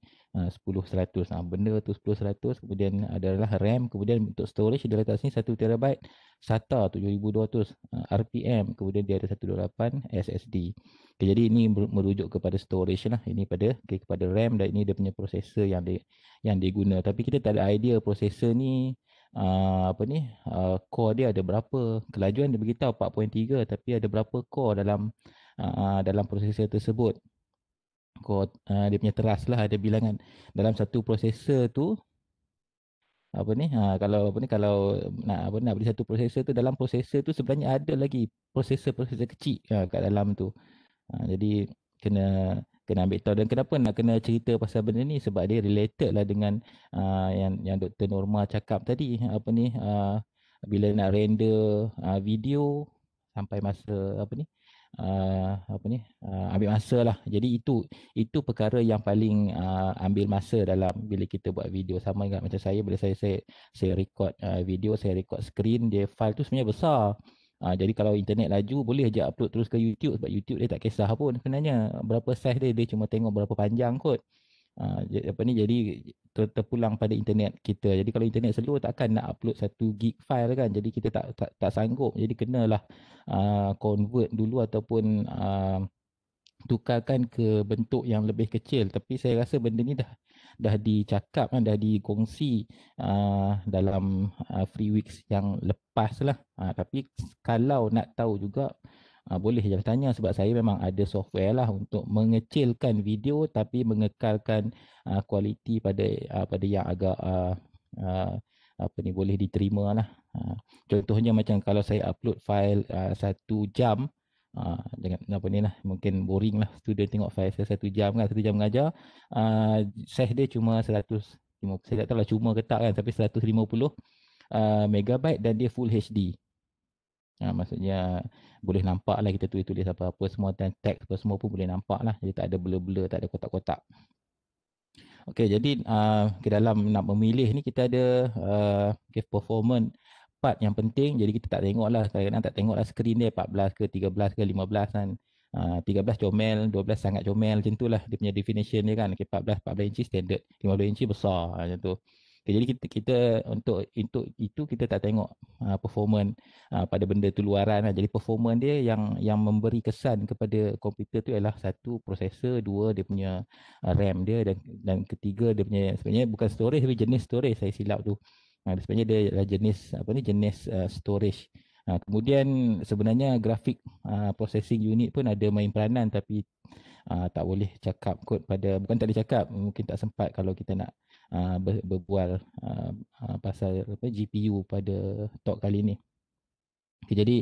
10100. Benda tu 10100. Kemudian adalah RAM. Kemudian untuk storage dia letak sini 1TB SATA 7200 RPM. Kemudian dia ada 128 SSD. Okay, jadi ini merujuk kepada storage lah. Ini kepada RAM, dan ini dia punya processor yang dia guna. Tapi kita tak ada idea processor ni core dia ada berapa. Kelajuan dia beritahu 4.3, tapi ada berapa core dalam prosesor tersebut. Core dia punya teras lah, ada bilangan dalam satu prosesor tu. Kalau nak beli satu prosesor tu, dalam prosesor tu sebenarnya ada lagi prosesor-prosesor kecil kat dalam tu. Jadi kena ambil tahu. Dan kenapa nak kena cerita pasal benda ni, sebab dia related lah dengan yang Dr. Norma cakap tadi, bila nak render video sampai masa ambil masa lah. Jadi itu perkara yang paling ambil masa dalam bila kita buat video. Sama juga macam saya, bila saya record video, saya record screen, dia file tu sebenarnya besar. Jadi kalau internet laju, boleh je upload terus ke YouTube, sebab YouTube dia tak kisah pun sebenarnya berapa size dia cuma tengok berapa panjang kot. Jadi terpulang pada internet kita. Jadi kalau internet slow, takkan nak upload 1 gig file kan. Jadi kita tak sanggup. Jadi kenalah convert dulu, ataupun tukarkan ke bentuk yang lebih kecil. Tapi saya rasa benda ni dah dicakap kan, dah dikongsi dalam free weeks yang lepas lah. Tapi kalau nak tahu juga, boleh je tanya, sebab saya memang ada software lah untuk mengecilkan video tapi mengekalkan kualiti pada yang agak boleh diterima lah. Contohnya macam kalau saya upload file 1 jam, dengan mungkin boring lah student tengok file saya 1 jam kan, 1 jam mengajar, size dia cuma 150, saya tak tahu lah cuma ke tak kan, tapi 150 megabyte, dan dia full HD. Maksudnya boleh nampak lah kita tulis apa-apa semua, dan teks apa semua pun boleh nampak lah. Jadi tak ada blur-blur, tak ada kotak-kotak. Okey, jadi ke dalam nak memilih ni, kita ada performance part yang penting. Jadi kita tak tengok lah, kadang-kadang tak tengok lah screen dia 14 ke 13 ke 15 kan. 13 comel, 12 sangat comel, macam tu lah dia punya definition dia kan. Okay, 14 inci standard, 15 inci besar macam tu. Okay, jadi kita untuk itu kita tak tengok performance pada benda tu luaran lah. Jadi performance dia yang memberi kesan kepada komputer tu ialah satu, prosesor, dua, dia punya RAM dia, dan ketiga dia punya, sebenarnya bukan storage tapi jenis storage, saya silap tu. Sebenarnya dia adalah jenis storage. Kemudian sebenarnya grafik processing unit pun ada main peranan, tapi tak boleh cakap kot bukan tak boleh cakap, mungkin tak sempat kalau kita nak berbual pasal GPU pada talk kali ni. Okay, jadi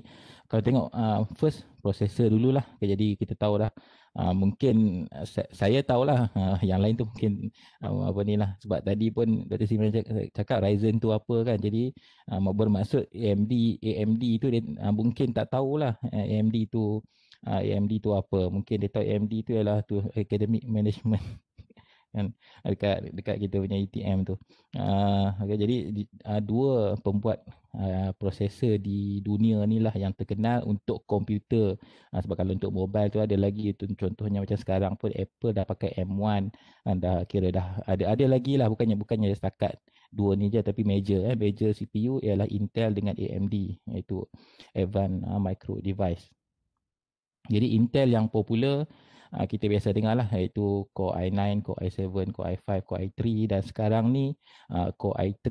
kalau tengok first processor dululah. Okay, jadi kita tahu dah, mungkin saya tahulah, yang lain tu mungkin sebab tadi pun Dr. Simran cakap Ryzen tu apa kan. Jadi bermaksud AMD tu dia mungkin tak tahulah AMD tu AMD tu apa. Mungkin dia tahu AMD tu ialah tu Academic Management kan, dekat kita punya ATM tu. Okay, jadi dua pembuat prosesor di dunia ni lah yang terkenal untuk komputer. Sebab kalau untuk mobile tu ada lagi tu, contohnya macam sekarang pun Apple dah pakai M1, dah kira dah ada lagi lah, bukannya setakat dua ni je, tapi major CPU ialah Intel dengan AMD, iaitu Advanced Micro Device. Jadi Intel yang popular kita biasa dengar lah, iaitu Core i9, Core i7, Core i5, Core i3, dan sekarang ni Core i3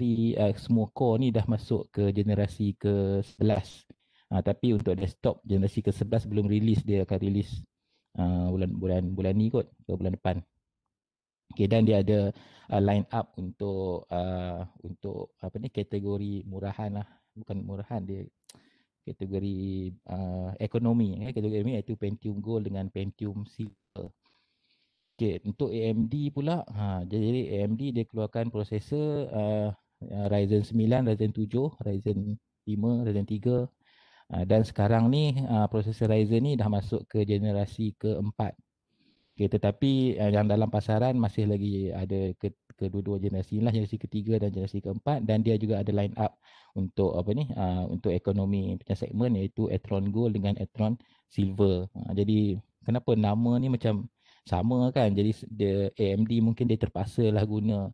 semua core ni dah masuk ke generasi ke-11. Tapi untuk desktop generasi ke-11 belum rilis, dia akan rilis bulan ni kot, ke bulan depan. Okay, dan dia ada line up untuk apa ni, kategori murahan lah, bukan murahan, dia kategori ekonomi. Kategori ekonomi iaitu Pentium Gold dengan Pentium Silver. Okay, untuk AMD pula, jadi AMD dia keluarkan prosesor Ryzen 9, Ryzen 7, Ryzen 5, Ryzen 3, dan sekarang ni prosesor Ryzen ni dah masuk ke generasi keempat. Okay, tetapi yang dalam pasaran masih lagi ada kedua-dua generasi lah, generasi ketiga dan generasi keempat, dan dia juga ada line up untuk apa ni, untuk ekonomi punya segmen, iaitu Athlon Gold dengan Athlon Silver. Jadi kenapa nama ni macam sama kan, jadi dia AMD mungkin dia terpaksa lah guna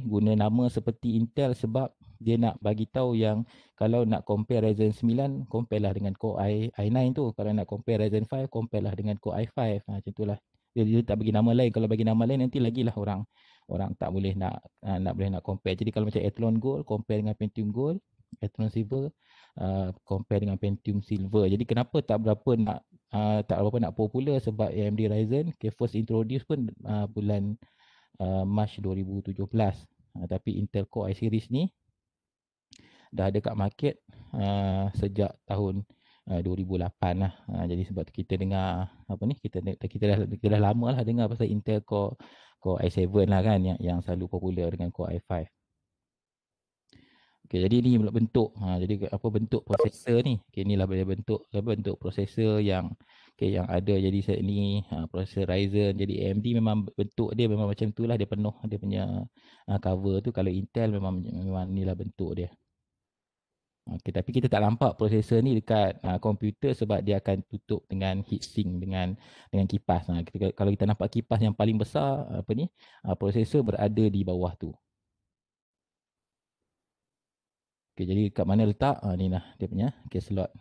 guna nama seperti Intel, sebab dia nak bagi tahu yang kalau nak compare Ryzen 9, compare lah dengan Core i9 tu. Kalau nak compare Ryzen 5, compare lah dengan Core i5. Macam itulah. Dia tak bagi nama lain. Kalau bagi nama lain nanti lagilah orang tak boleh nak compare. Jadi kalau macam Athlon Gold compare dengan Pentium Gold, Athlon Silver compare dengan Pentium Silver. Jadi kenapa tak berapa nak popular, sebab AMD Ryzen first introduce pun bulan Mac 2017. Tapi Intel Core i series ni dah ada kat market sejak tahun 2008 lah. Jadi sebab kita dengar apa ni, kita dah lama lah dengar pasal Intel Core i7 lah kan, yang selalu popular dengan Core i5. Okay, jadi ni bentuk jadi apa bentuk prosesor ni. Okay, inilah bentuk prosesor yang yang ada. Jadi set ni prosesor Ryzen. Jadi AMD memang bentuk dia memang macam tu lah, dia penuh dia punya cover tu. Kalau Intel memang inilah bentuk dia. Okay, tapi kita tak nampak prosesor ni dekat komputer sebab dia akan tutup dengan heatsink dengan kipas. Kalau kita nampak kipas yang paling besar prosesor berada di bawah tu. Okay, jadi kat mana letak? Ni lah dia punya slot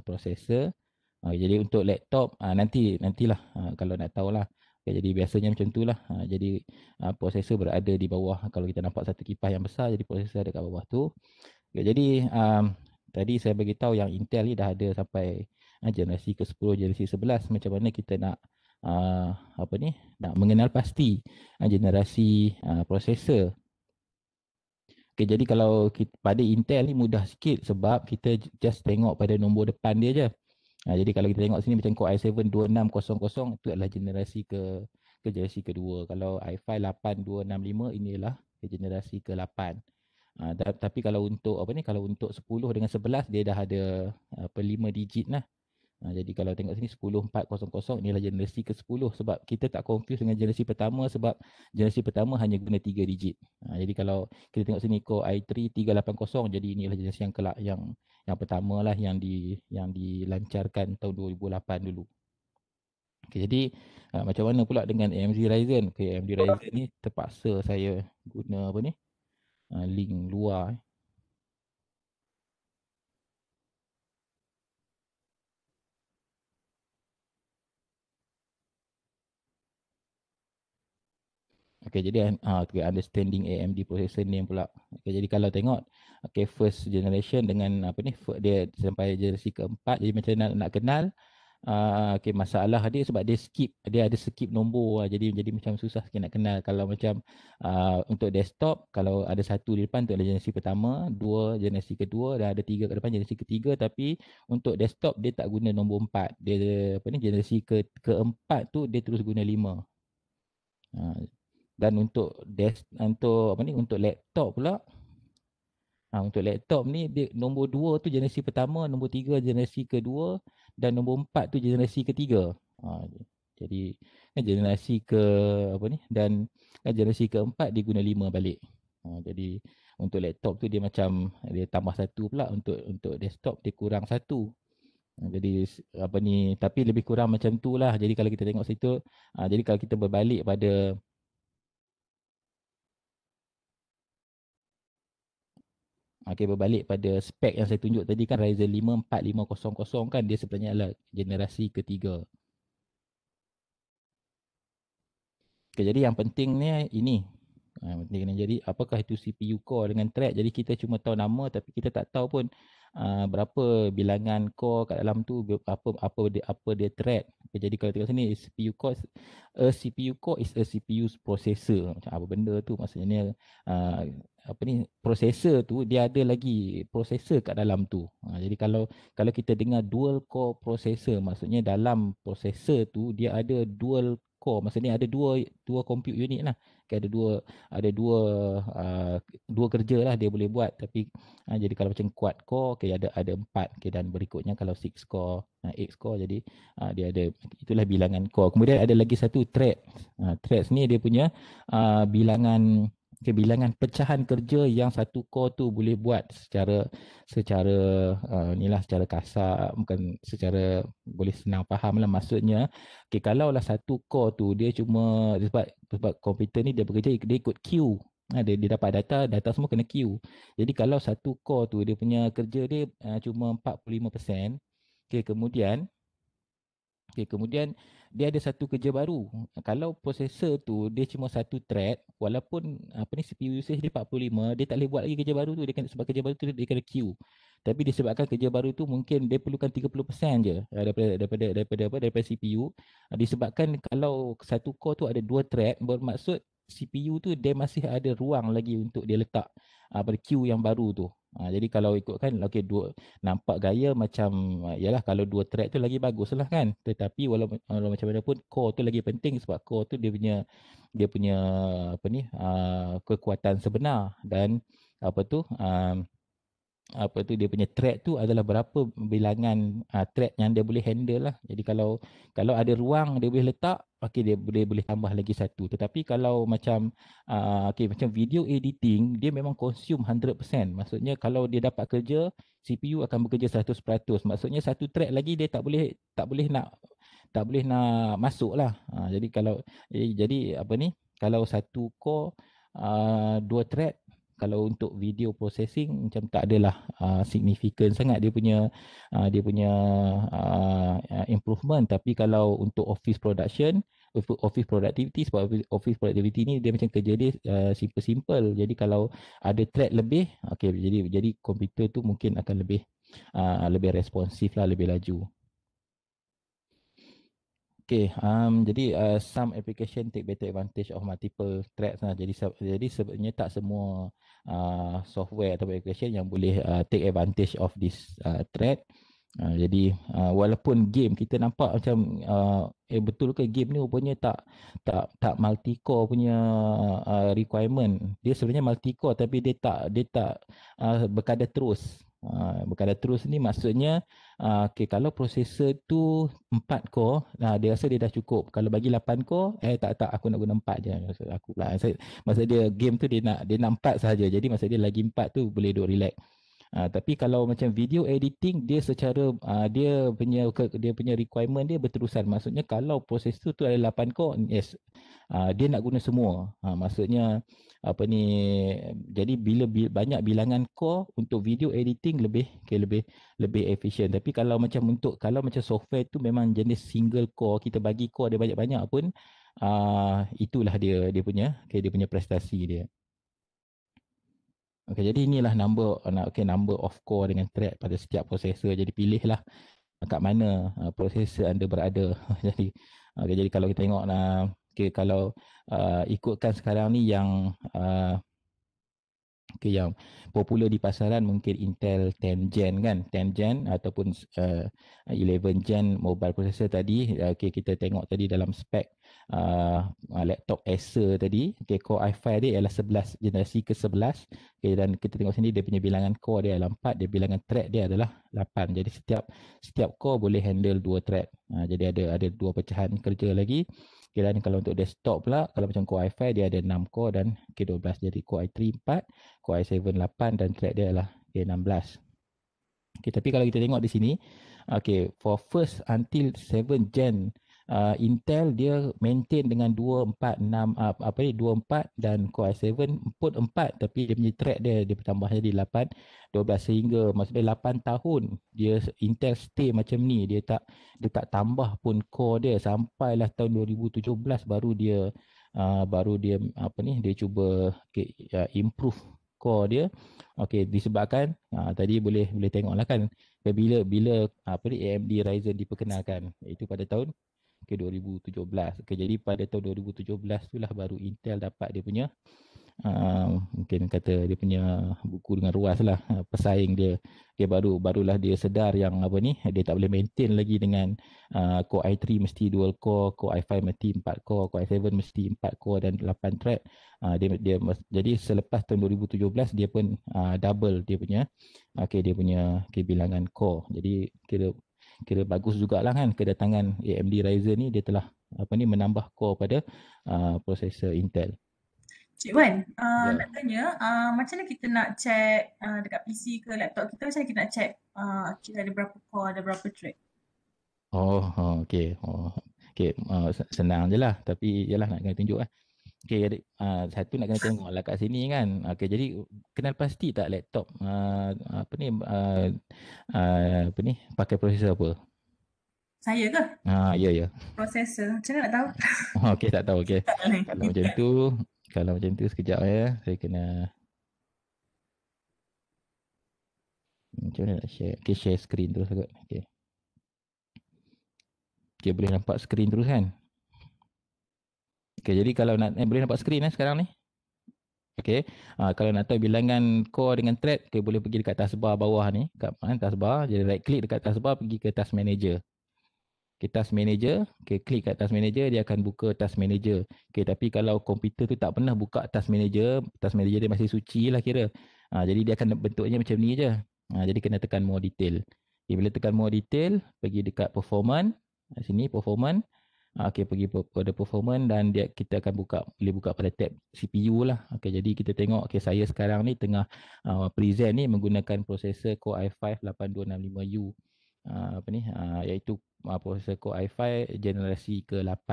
prosesor. Jadi untuk laptop nantilah kalau nak tahulah. Okay, jadi biasanya macam tu lah. Jadi prosesor berada di bawah. Kalau kita nampak satu kipas yang besar, jadi prosesor ada kat bawah tu. Okay, jadi tadi saya bagi tahu yang Intel ni dah ada sampai generasi ke-10, generasi 11. Macam mana kita nak nak mengenal pasti generasi prosesor. Okay, jadi kalau pada Intel ni mudah sikit sebab kita just tengok pada nombor depan dia je. Jadi kalau kita tengok sini macam Core i7 2600, itu adalah generasi generasi kedua. Kalau i5 8265, inilah generasi ke-8. Tapi kalau untuk kalau untuk 10 dengan 11 dia dah ada 5 digit lah. Jadi kalau tengok sini 10400, inilah generasi ke-10. Sebab kita tak confuse dengan generasi pertama, sebab generasi pertama hanya guna 3 digit. Jadi kalau kita tengok sini Core i3 380, jadi inilah generasi yang pertama lah, yang dilancarkan tahun 2008 dulu. Okay, jadi macam mana pula dengan AMD Ryzen? Okay, AMD Ryzen ni terpaksa saya guna link luar. Okay, jadi understanding AMD processor ni pula. Okay, jadi kalau tengok first generation dengan dia sampai generasi keempat, jadi macam nak kenal masalah dia sebab dia ada skip nombor, jadi macam susah sikit nak kenal. Kalau macam untuk desktop, kalau ada satu di depan tu adalah generasi pertama, dua generasi kedua, dan ada tiga ke depan generasi ketiga. Tapi untuk desktop dia tak guna nombor 4. Dia generasi keempat tu dia terus guna 5. Dan untuk untuk laptop pula, untuk laptop ni dia nombor 2 tu generasi pertama, nombor 3 generasi kedua, dan nombor 4 tu generasi ketiga. Jadi generasi ke apa ni, dan generasi keempat dia guna 5 balik. Jadi untuk laptop tu dia macam dia tambah satu pula, untuk desktop dia kurang satu. Jadi apa ni, tapi lebih kurang macam tu lah. Jadi kalau kita tengok situ, jadi kalau kita berbalik pada berbalik pada spek yang saya tunjuk tadi kan, Ryzen 5 4500 kan, dia sebenarnya adalah generasi ketiga. Okay, jadi yang penting ni ini. Penting kena jadi apakah itu CPU core dengan thread. Jadi kita cuma tahu nama tapi kita tak tahu pun berapa bilangan core kat dalam tu, apa dia thread. Okay, jadi kalau tengok sini CPU core is a CPU processor. Macam apa benda tu, maksudnya apa ni, processor tu dia ada lagi processor kat dalam tu. Jadi kalau kita dengar dual core processor, maksudnya dalam processor tu dia ada dual core, maksudnya ada dua compute unit lah. Okay, dua kerja lah dia boleh buat. Tapi jadi kalau macam quad core, okay, ada 4. Okay, dan berikutnya kalau 6 core, 8 core, jadi dia ada, itulah bilangan core. Kemudian ada lagi satu thread. Threads ni dia punya bilangan pecahan kerja yang satu core tu boleh buat secara secara kasar, bukan secara boleh senang faham lah. Maksudnya kalau lah satu core tu dia cuma sebab komputer ni dia bekerja, dia ikut queue. Dia dapat data semua kena queue. Jadi kalau satu core tu dia punya kerja dia cuma 45%, kemudian dia ada satu kerja baru. Kalau prosesor tu dia cuma satu thread, walaupun CPU usage dia 45, dia tak boleh buat lagi kerja baru tu, sebab kerja baru tu dia kena queue. Tapi disebabkan kerja baru tu mungkin dia perlukan 30% je daripada CPU. Disebabkan kalau satu core tu ada dua thread, bermaksud CPU tu dia masih ada ruang lagi untuk dia letak pada queue yang baru tu. Jadi kalau ikutkan, nampak gaya macam yalah, kalau dua thread tu lagi bagus lah kan. Tetapi walaupun macam mana pun, core tu lagi penting, sebab core tu dia punya kekuatan sebenar. Dan dia punya thread tu adalah berapa bilangan thread yang dia boleh handle lah. Jadi kalau ada ruang dia boleh letak, dia boleh tambah lagi satu. Tetapi kalau macam macam video editing, dia memang consume 100%. Maksudnya kalau dia dapat kerja, CPU akan bekerja 100%. Maksudnya satu thread lagi dia tak boleh nak masuk lah. Jadi kalau satu core dua thread, kalau untuk video processing macam tak adalah significant sangat dia punya improvement. Tapi kalau untuk office productivity, sebab office productivity ni dia macam kerja dia simple. Jadi kalau ada thread lebih, jadi komputer tu mungkin akan lebih responsif lah, lebih laju. Jadi some application take better advantage of multiple threads lah. Jadi sebenarnya tak semua software atau application yang boleh take advantage of this thread. Jadi walaupun game kita nampak macam betul ke game ni rupanya tak multi core punya requirement. Dia sebenarnya multi core tapi dia tak berkadar terus. Berkadar terus ni maksudnya kalau prosesor tu 4 core, dia rasa dia dah cukup. Kalau bagi 8 core, tak aku nak guna 4 je. Maksud dia game tu dia nak 4 sahaja. Jadi maksud dia lagi 4 tu boleh duk relax. Tapi kalau macam video editing, dia secara dia punya requirement dia berterusan. Maksudnya kalau prosesor tu ada 8 core, yes, dia nak guna semua. Maksudnya jadi bila banyak bilangan core untuk video editing lebih efisien. Tapi kalau macam software tu memang jenis single core, kita bagi core dia banyak-banyak pun, itulah dia punya prestasi dia. Jadi inilah number of core dengan thread pada setiap prosesor. Jadi pilihlah kat mana prosesor anda berada. Jadi kalau kita tengok kalau ikutkan sekarang ni yang yang popular di pasaran mungkin Intel 10 Gen kan, 10 Gen ataupun 11 Gen mobile processor tadi. Kita tengok tadi dalam spek laptop Acer tadi. Okay, Core i5 dia ialah 11, generasi ke-11. Okay, dan kita tengok sini dia punya bilangan core dia adalah 4, dia bilangan thread dia adalah 8. Jadi setiap core boleh handle 2 thread. Jadi ada 2 pecahan kerja lagi. Okay, dan kalau untuk desktop pula, kalau macam Core i5 dia ada 6 core dan K12. Jadi Core i3 4, Core i7 8 dan thread dia adalah K16. Okay, tapi kalau kita tengok di sini, okay, for first until 7 Gen Intel dia maintain dengan 246 apa ni 24 dan Core i7 pun 4, tapi dia punya thread dia bertambah jadi 8 12, sehingga maksudnya 8 tahun dia Intel stay macam ni, dia tak tambah pun core dia sampailah tahun 2017 baru dia apa ni dia cuba improve core dia. Okey, disebabkan tadi boleh tengoklah kan bila apa ni AMD Ryzen diperkenalkan, iaitu pada tahun ke 2017. Okey, jadi pada tahun 2017 itulah baru Intel dapat dia punya mungkin kata dia punya buku dengan ruas lah, pesaing dia. Okay, barulah dia sedar yang apa ni dia tak boleh maintain lagi dengan Core i3 mesti dual core, Core i5 mesti 4 core, Core i7 mesti 4 core dan 8 thread. Jadi selepas tahun 2017 dia pun double dia punya dia punya bilangan core. Jadi kira bagus jugalah kan kedatangan AMD Ryzen ni, dia telah apa ni menambah core pada prosesor Intel. Cik Wan, Ya. nak tanya, macam mana kita nak check dekat PC ke laptop kita, macam mana kita nak check kita ada berapa core, ada berapa thread? Okey. Okey, senang je lah. Tapi yalah nak kena tunjuk lah. Okey, satu nak kena tengok lah kat sini kan. Okey, jadi kenal pasti tak laptop apa ni pakai prosesor apa? Saya ke? Ya. Prosesor. Macam mana nak tahu? Okey, tak tahu. Okey. Tak lain. Kalau macam tu sekejap ya. Saya kena macam mana nak share? Okey, share screen terus kot. Okey. Okey, boleh nampak screen terus kan? Okey, jadi kalau nak boleh nampak screen sekarang ni? Okey. Kalau nak tahu bilangan core dengan thread, okay, boleh pergi dekat taskbar bawah ni, kat taskbar, jadi right click dekat taskbar, pergi ke task manager. Okay, task manager, okay, klik kat task manager, dia akan buka task manager. Okay, tapi kalau komputer tu tak pernah buka task manager dia masih suci lah kira. Jadi dia akan bentuknya macam ni je. Jadi kena tekan more detail. Okay, bila tekan more detail, pergi dekat performance. Sini performance. Okey, pergi pada performance dan kita akan boleh buka pada tab CPU lah. Okey, jadi kita tengok, okey, saya sekarang ni tengah present ni menggunakan prosesor Core i5 8265U. Iaitu prosesor Core i5 generasi ke-8.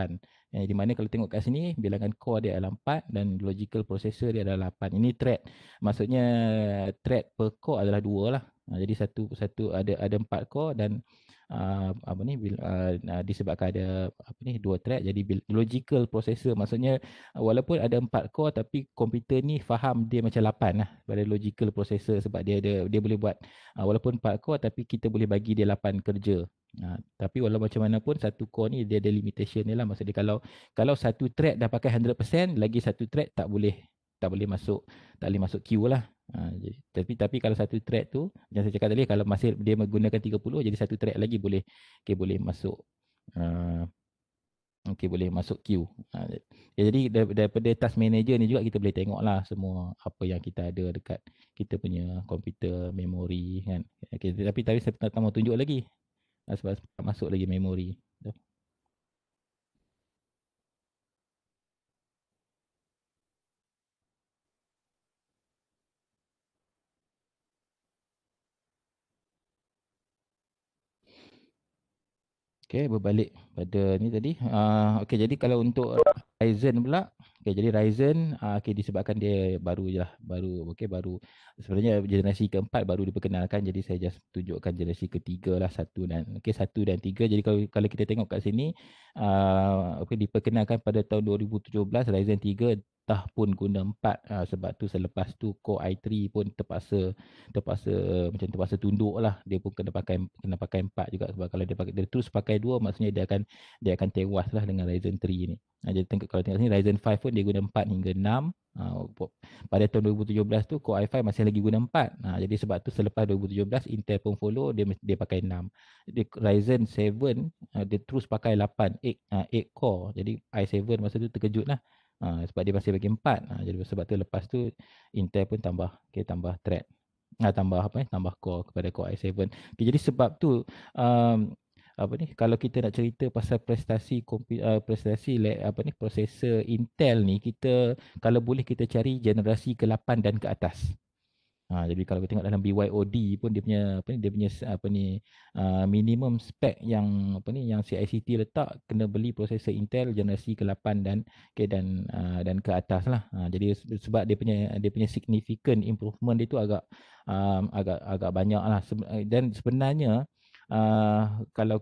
Di mana kalau tengok kat sini bilangan core dia adalah 4 dan logical processor dia adalah 8. Ini thread. Maksudnya thread per core adalah 2 lah. Jadi satu ada 4 core dan disebabkan ada 2 thread, jadi logical processor, maksudnya walaupun ada 4 core tapi komputer ni faham dia macam 8 lah pada logical processor, sebab dia boleh buat walaupun 4 core tapi kita boleh bagi dia 8 kerja. Tapi walau macam mana pun satu core ni dia ada limitation dia lah, maksudnya kalau satu thread dah pakai 100%, lagi satu thread tak boleh masuk queue lah. Tapi kalau satu thread tu, yang saya cakap tadi, kalau masih dia menggunakan 30, jadi satu thread lagi boleh masuk boleh masuk queue. Jadi daripada task manager ni juga kita boleh tengok lah semua apa yang kita ada dekat kita punya komputer, memori kan. Tapi saya tak mau tunjuk lagi sebab tak masuk lagi memori. Okey, berbalik pada ni tadi. Okey, jadi kalau untuk Ryzen pula, okey, jadi Ryzen disebabkan dia baru je lah, baru sebenarnya generasi keempat baru diperkenalkan, jadi saya just tunjukkan generasi ketiga lah, 1 dan 3. Jadi kalau kita tengok kat sini diperkenalkan pada tahun 2017 Ryzen 3 Ultah pun guna 4. Sebab tu selepas tu Core i3 pun terpaksa tunduk lah. Dia pun kena pakai 4 juga, sebab kalau dia terus pakai 2, maksudnya dia akan tewas lah dengan Ryzen 3 ni. Jadi kalau tengok sini Ryzen 5 pun dia guna 4 hingga 6. Pada tahun 2017 tu Core i5 masih lagi guna 4. Jadi sebab tu selepas 2017 Intel pun follow, dia pakai 6. Jadi Ryzen 7 dia terus pakai 8 8 core. Jadi i7 masa tu terkejut lah. Sebab dia masih bagi 4. Jadi sebab tu lepas tu Intel pun tambah thread. Tambah core kepada Core i7. Jadi sebab tu kalau kita nak cerita pasal prosesor Intel ni, kita kalau boleh kita cari generasi ke-8 dan ke atas. Jadi kalau kita tengok dalam BYOD pun dia punya minimum spec yang CICT letak, kena beli prosesor Intel generasi ke-8 dan ke atas lah. Jadi sebab dia punya significant improvement dia tu agak banyak lah. Dan sebenarnya kalau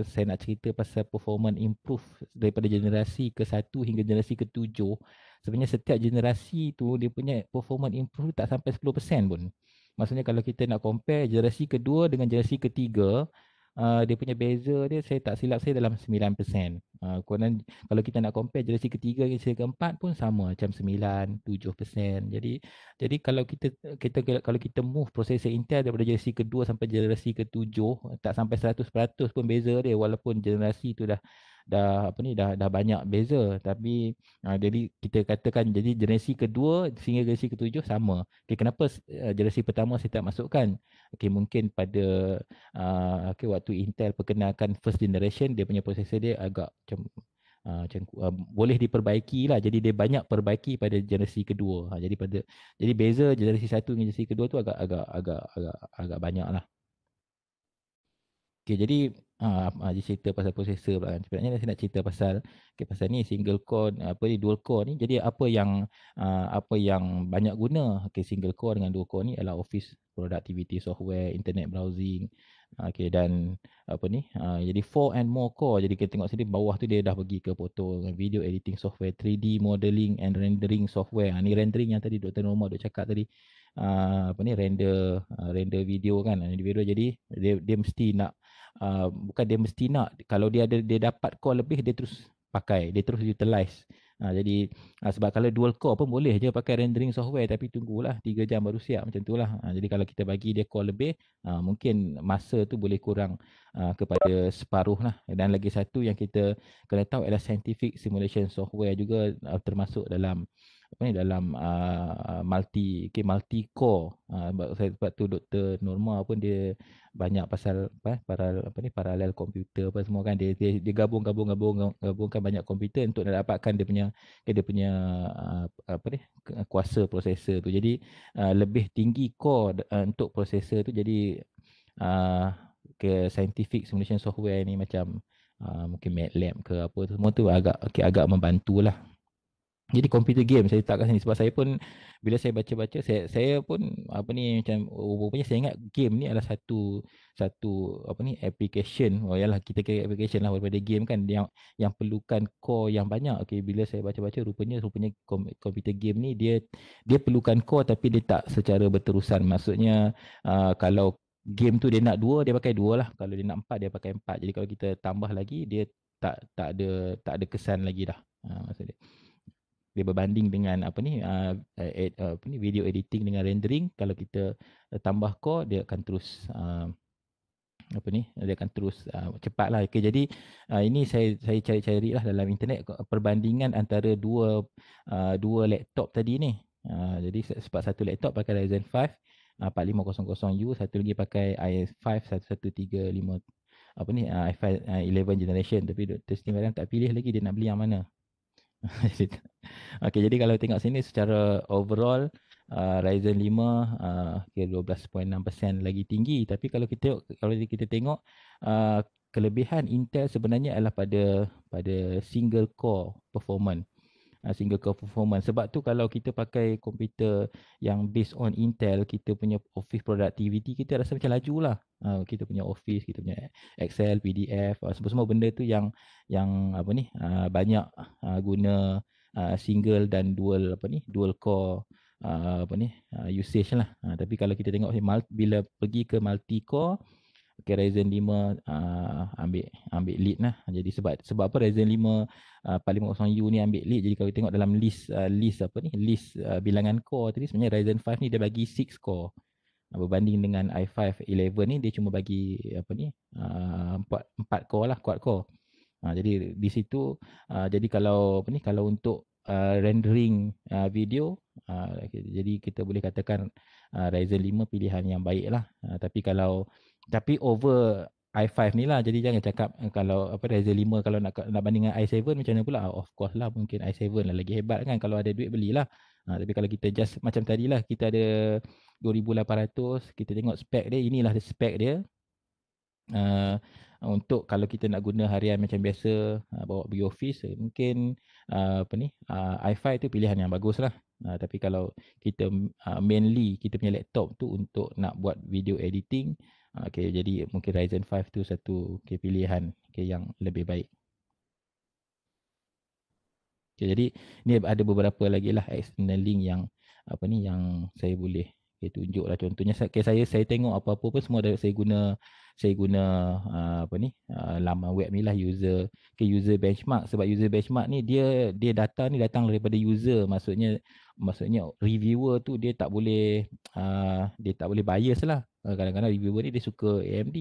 saya nak cerita pasal performance improve daripada generasi ke-1 hingga generasi ke-7, sebenarnya setiap generasi tu dia punya performance improve tak sampai 10% pun. Maksudnya kalau kita nak compare generasi kedua dengan generasi ketiga, dia punya beza dia, saya tak silap saya dalam 9%. Kemudian kalau kita nak compare generasi ketiga dengan generasi keempat pun sama, macam 9, 7%. Jadi kalau kita move prosesor Intel daripada generasi kedua sampai generasi ke-7, tak sampai 100% pun beza dia, walaupun generasi tu dah banyak beza. Tapi jadi kita katakan jadi generasi kedua sehingga generasi ke-7 sama. Kenapa generasi pertama saya tak masukkan? Mungkin pada waktu Intel perkenalkan first generation, dia punya prosesor dia agak macam boleh diperbaiki lah. Jadi dia banyak perbaiki pada generasi kedua. Jadi beza generasi 1 dengan generasi kedua tu agak banyak lah. Jadi dia cerita pasal prosesor pula kan. Sebenarnya saya nak cerita pasal ni single core dual core ni. Jadi apa yang banyak guna single core dengan dual core ni adalah office productivity software, internet browsing. Dan jadi 4 and more core. Jadi kita tengok sini bawah tu dia dah pergi ke foto, video editing software, 3D modeling and rendering software. Ni rendering yang tadi Dr. Norma duk cakap tadi. Render video kan, video. Jadi dia mesti nak bukan dia mesti nak, kalau dia dapat core lebih, dia terus pakai, dia terus utilize. Jadi sebab kalau dual core pun boleh je pakai rendering software, tapi tunggulah 3 jam baru siap, macam tu lah. Jadi kalau kita bagi dia core lebih, mungkin masa tu boleh kurang kepada separuh lah. Dan lagi satu yang kita kena tahu adalah scientific simulation software juga termasuk dalam multi core. Sebab tu Dr. Norma pun dia banyak pasal paralel komputer apa semua kan, dia gabungkan banyak komputer untuk nak dapatkan dia punya kuasa prosesor tu. Jadi lebih tinggi core untuk prosesor tu. Jadi ke scientific simulation software ni macam mungkin MATLAB ke apa tu, semua tu agak membantulah. Jadi computer game saya letak kat sini sebab saya pun bila saya baca-baca, saya pun macam rupanya saya ingat game ni adalah satu application. Yalah, kita kira application lah daripada game kan, yang perlukan core yang banyak. Bila saya baca-baca rupanya computer game ni dia perlukan core, tapi dia tak secara berterusan. Maksudnya kalau game tu dia nak 2, dia pakai 2 lah. Kalau dia nak 4, dia pakai 4. Jadi kalau kita tambah lagi, dia tak ada kesan lagi dah. Maksudnya dia berbanding dengan video editing dengan rendering. Kalau kita tambah core, dia akan terus cepat lah. Jadi ini saya cari-cari lah dalam internet perbandingan antara dua laptop tadi ni. Jadi sebab satu laptop pakai Ryzen 5 4500U, satu lagi pakai i5 1135 i5 11 generation. Tapi Dr. Steve tak pilih lagi dia nak beli yang mana. Jadi kalau tengok sini secara overall Ryzen 5 12.6% lagi tinggi. Tapi kalau kita tengok kelebihan Intel sebenarnya adalah pada single core performance. Sebab tu kalau kita pakai komputer yang based on Intel, kita punya office productivity kita rasa macam laju lah. Kita punya office, kita punya Excel, PDF, semua benda tu yang banyak guna single dan dual core usage lah. Tapi kalau kita tengok bila pergi ke multi core, okay, Ryzen 5 ambil lead lah. Jadi sebab apa Ryzen 5 450U ni ambil lead. Jadi kalau tengok dalam list bilangan core tadi, sebenarnya Ryzen 5 ni dia bagi 6 core. Berbanding dengan i5 11 ni dia cuma bagi 4 core lah, quad core. Jadi di situ jadi kalau untuk rendering video, jadi kita boleh katakan Ryzen 5 pilihan yang baik lah. Tapi over i5 ni lah, jadi jangan cakap kalau Ryzen 5 kalau nak banding dengan i7 macam mana pula. Of course lah, mungkin i7 lah lagi hebat kan, kalau ada duit belilah. Tapi kalau kita just macam tadi lah, kita ada 2800, kita tengok spek dia, inilah spek dia. Untuk kalau kita nak guna harian macam biasa, bawa pergi office, mungkin i5 tu pilihan yang bagus lah. Tapi kalau kita mainly kita punya laptop tu untuk nak buat video editing, okay, jadi mungkin Ryzen 5 tu satu pilihan yang lebih baik. Okay, jadi ni ada beberapa lagi lah external link yang yang saya boleh tunjuk lah. Contohnya saya tengok apa-apa pun semua saya guna laman web ni lah, user benchmark. Sebab user benchmark ni dia data ni datang daripada user, maksudnya reviewer tu dia tak boleh bias lah. Kadang-kadang reviewer ni dia suka AMD,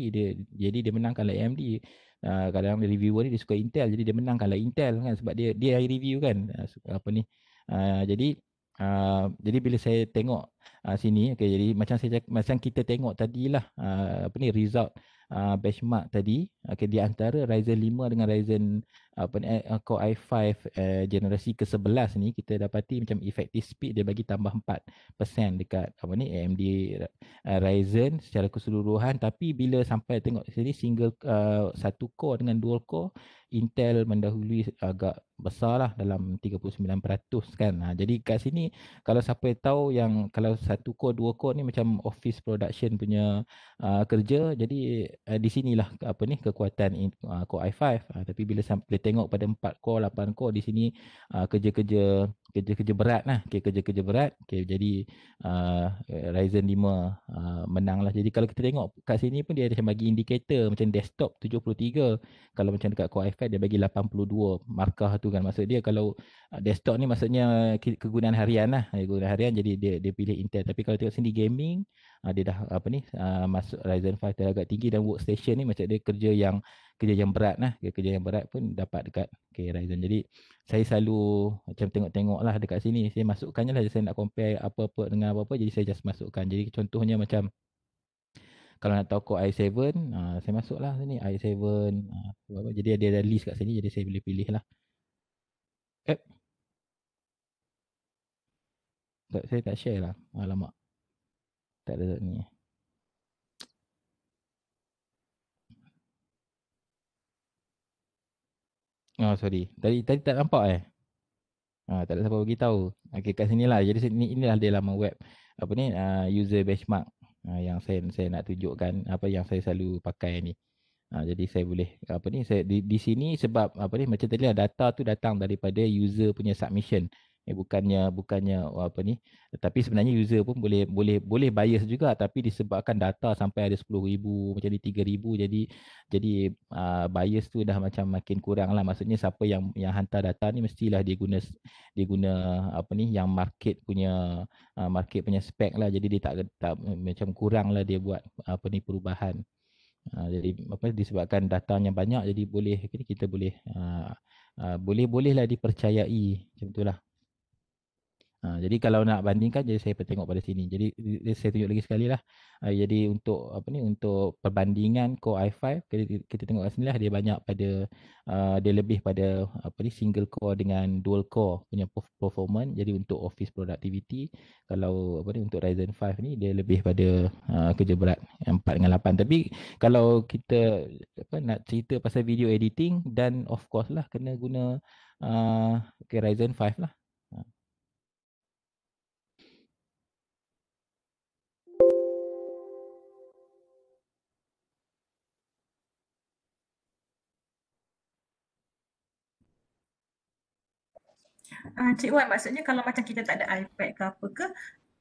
jadi dia menangkanlah AMD. Kadang-kadang reviewer ni dia suka Intel, jadi dia menangkanlah Intel kan, sebab dia yang review kan. Jadi bila saya tengok sini, okay, jadi macam kita tengok tadilah result benchmark tadi, okay, di antara Ryzen 5 dengan Ryzen Core i5 generasi ke-11 ni, kita dapati macam effective speed dia bagi tambah 4% dekat AMD Ryzen secara keseluruhan. Tapi bila sampai tengok sini single satu core dengan dual core, Intel mendahului agak besar lah, dalam 39% kan. Jadi kat sini kalau siapa tahu yang kalau satu core dua core ni macam office production punya kerja, jadi di sinilah kekuatan core i5. Tapi bila sampai tengok pada 4 core 8 core, di sini kerja berat lah, kerja berat. Jadi Ryzen 5 menang lah. Jadi kalau kita tengok kat sini pun dia macam bagi indikator macam desktop 73, kalau macam dekat core i5 dia bagi 82 markah tu kan. Maksud dia kalau desktop ni maksudnya kegunaan harian lah, kegunaan harian, jadi dia pilih Intel. Tapi kalau tengok sini gaming, dia dah masuk Ryzen 5 dia agak tinggi, dan workstation ni macam dia kerja yang berat lah. Kerja yang berat pun dapat dekat Ryzen. Jadi saya selalu macam tengok-tengok lah dekat sini, saya masukkannya lah. Saya nak compare apa-apa dengan apa-apa, jadi saya just masukkan. Jadi contohnya macam kalau nak tahu core i7, saya masuklah sini i7, jadi ada list kat sini, jadi saya boleh pilih lah. Saya tak share lah. Alamak, tak ada ni. Oh sorry, tadi tak nampak tak ada siapa bagi tahu. Okey, kat sini lah. Jadi inilah dia laman web user benchmark yang saya nak tunjukkan apa yang saya selalu pakai ni. Jadi saya boleh saya di sini sebab macam tadi lah, data tu datang daripada user punya submission. Bukannya tapi sebenarnya user pun boleh bias juga, tapi disebabkan data sampai ada 10,000 macam ni 3,000, jadi bias tu dah macam makin kurang lah. Maksudnya siapa yang hantar data ni mestilah dia guna yang market punya spek lah. Jadi dia tak macam kurang lah dia buat perubahan. Jadi disebabkan datanya banyak, jadi kita bolehlah dipercayai macam itulah. Jadi kalau nak bandingkan, jadi saya tengok pada sini. Jadi saya tunjuk lagi sekali lah. Jadi untuk untuk perbandingan core i5, kita tengok kat sini lah, dia banyak pada dia lebih pada single core dengan dual core punya performance. Jadi untuk office productivity, kalau untuk Ryzen 5 ni dia lebih pada kerja berat 4 dengan 8. Tapi kalau kita nak cerita pasal video editing, dan of course lah kena guna Ryzen 5 lah. Cik Wan, maksudnya kalau macam kita tak ada iPad ke apa ke,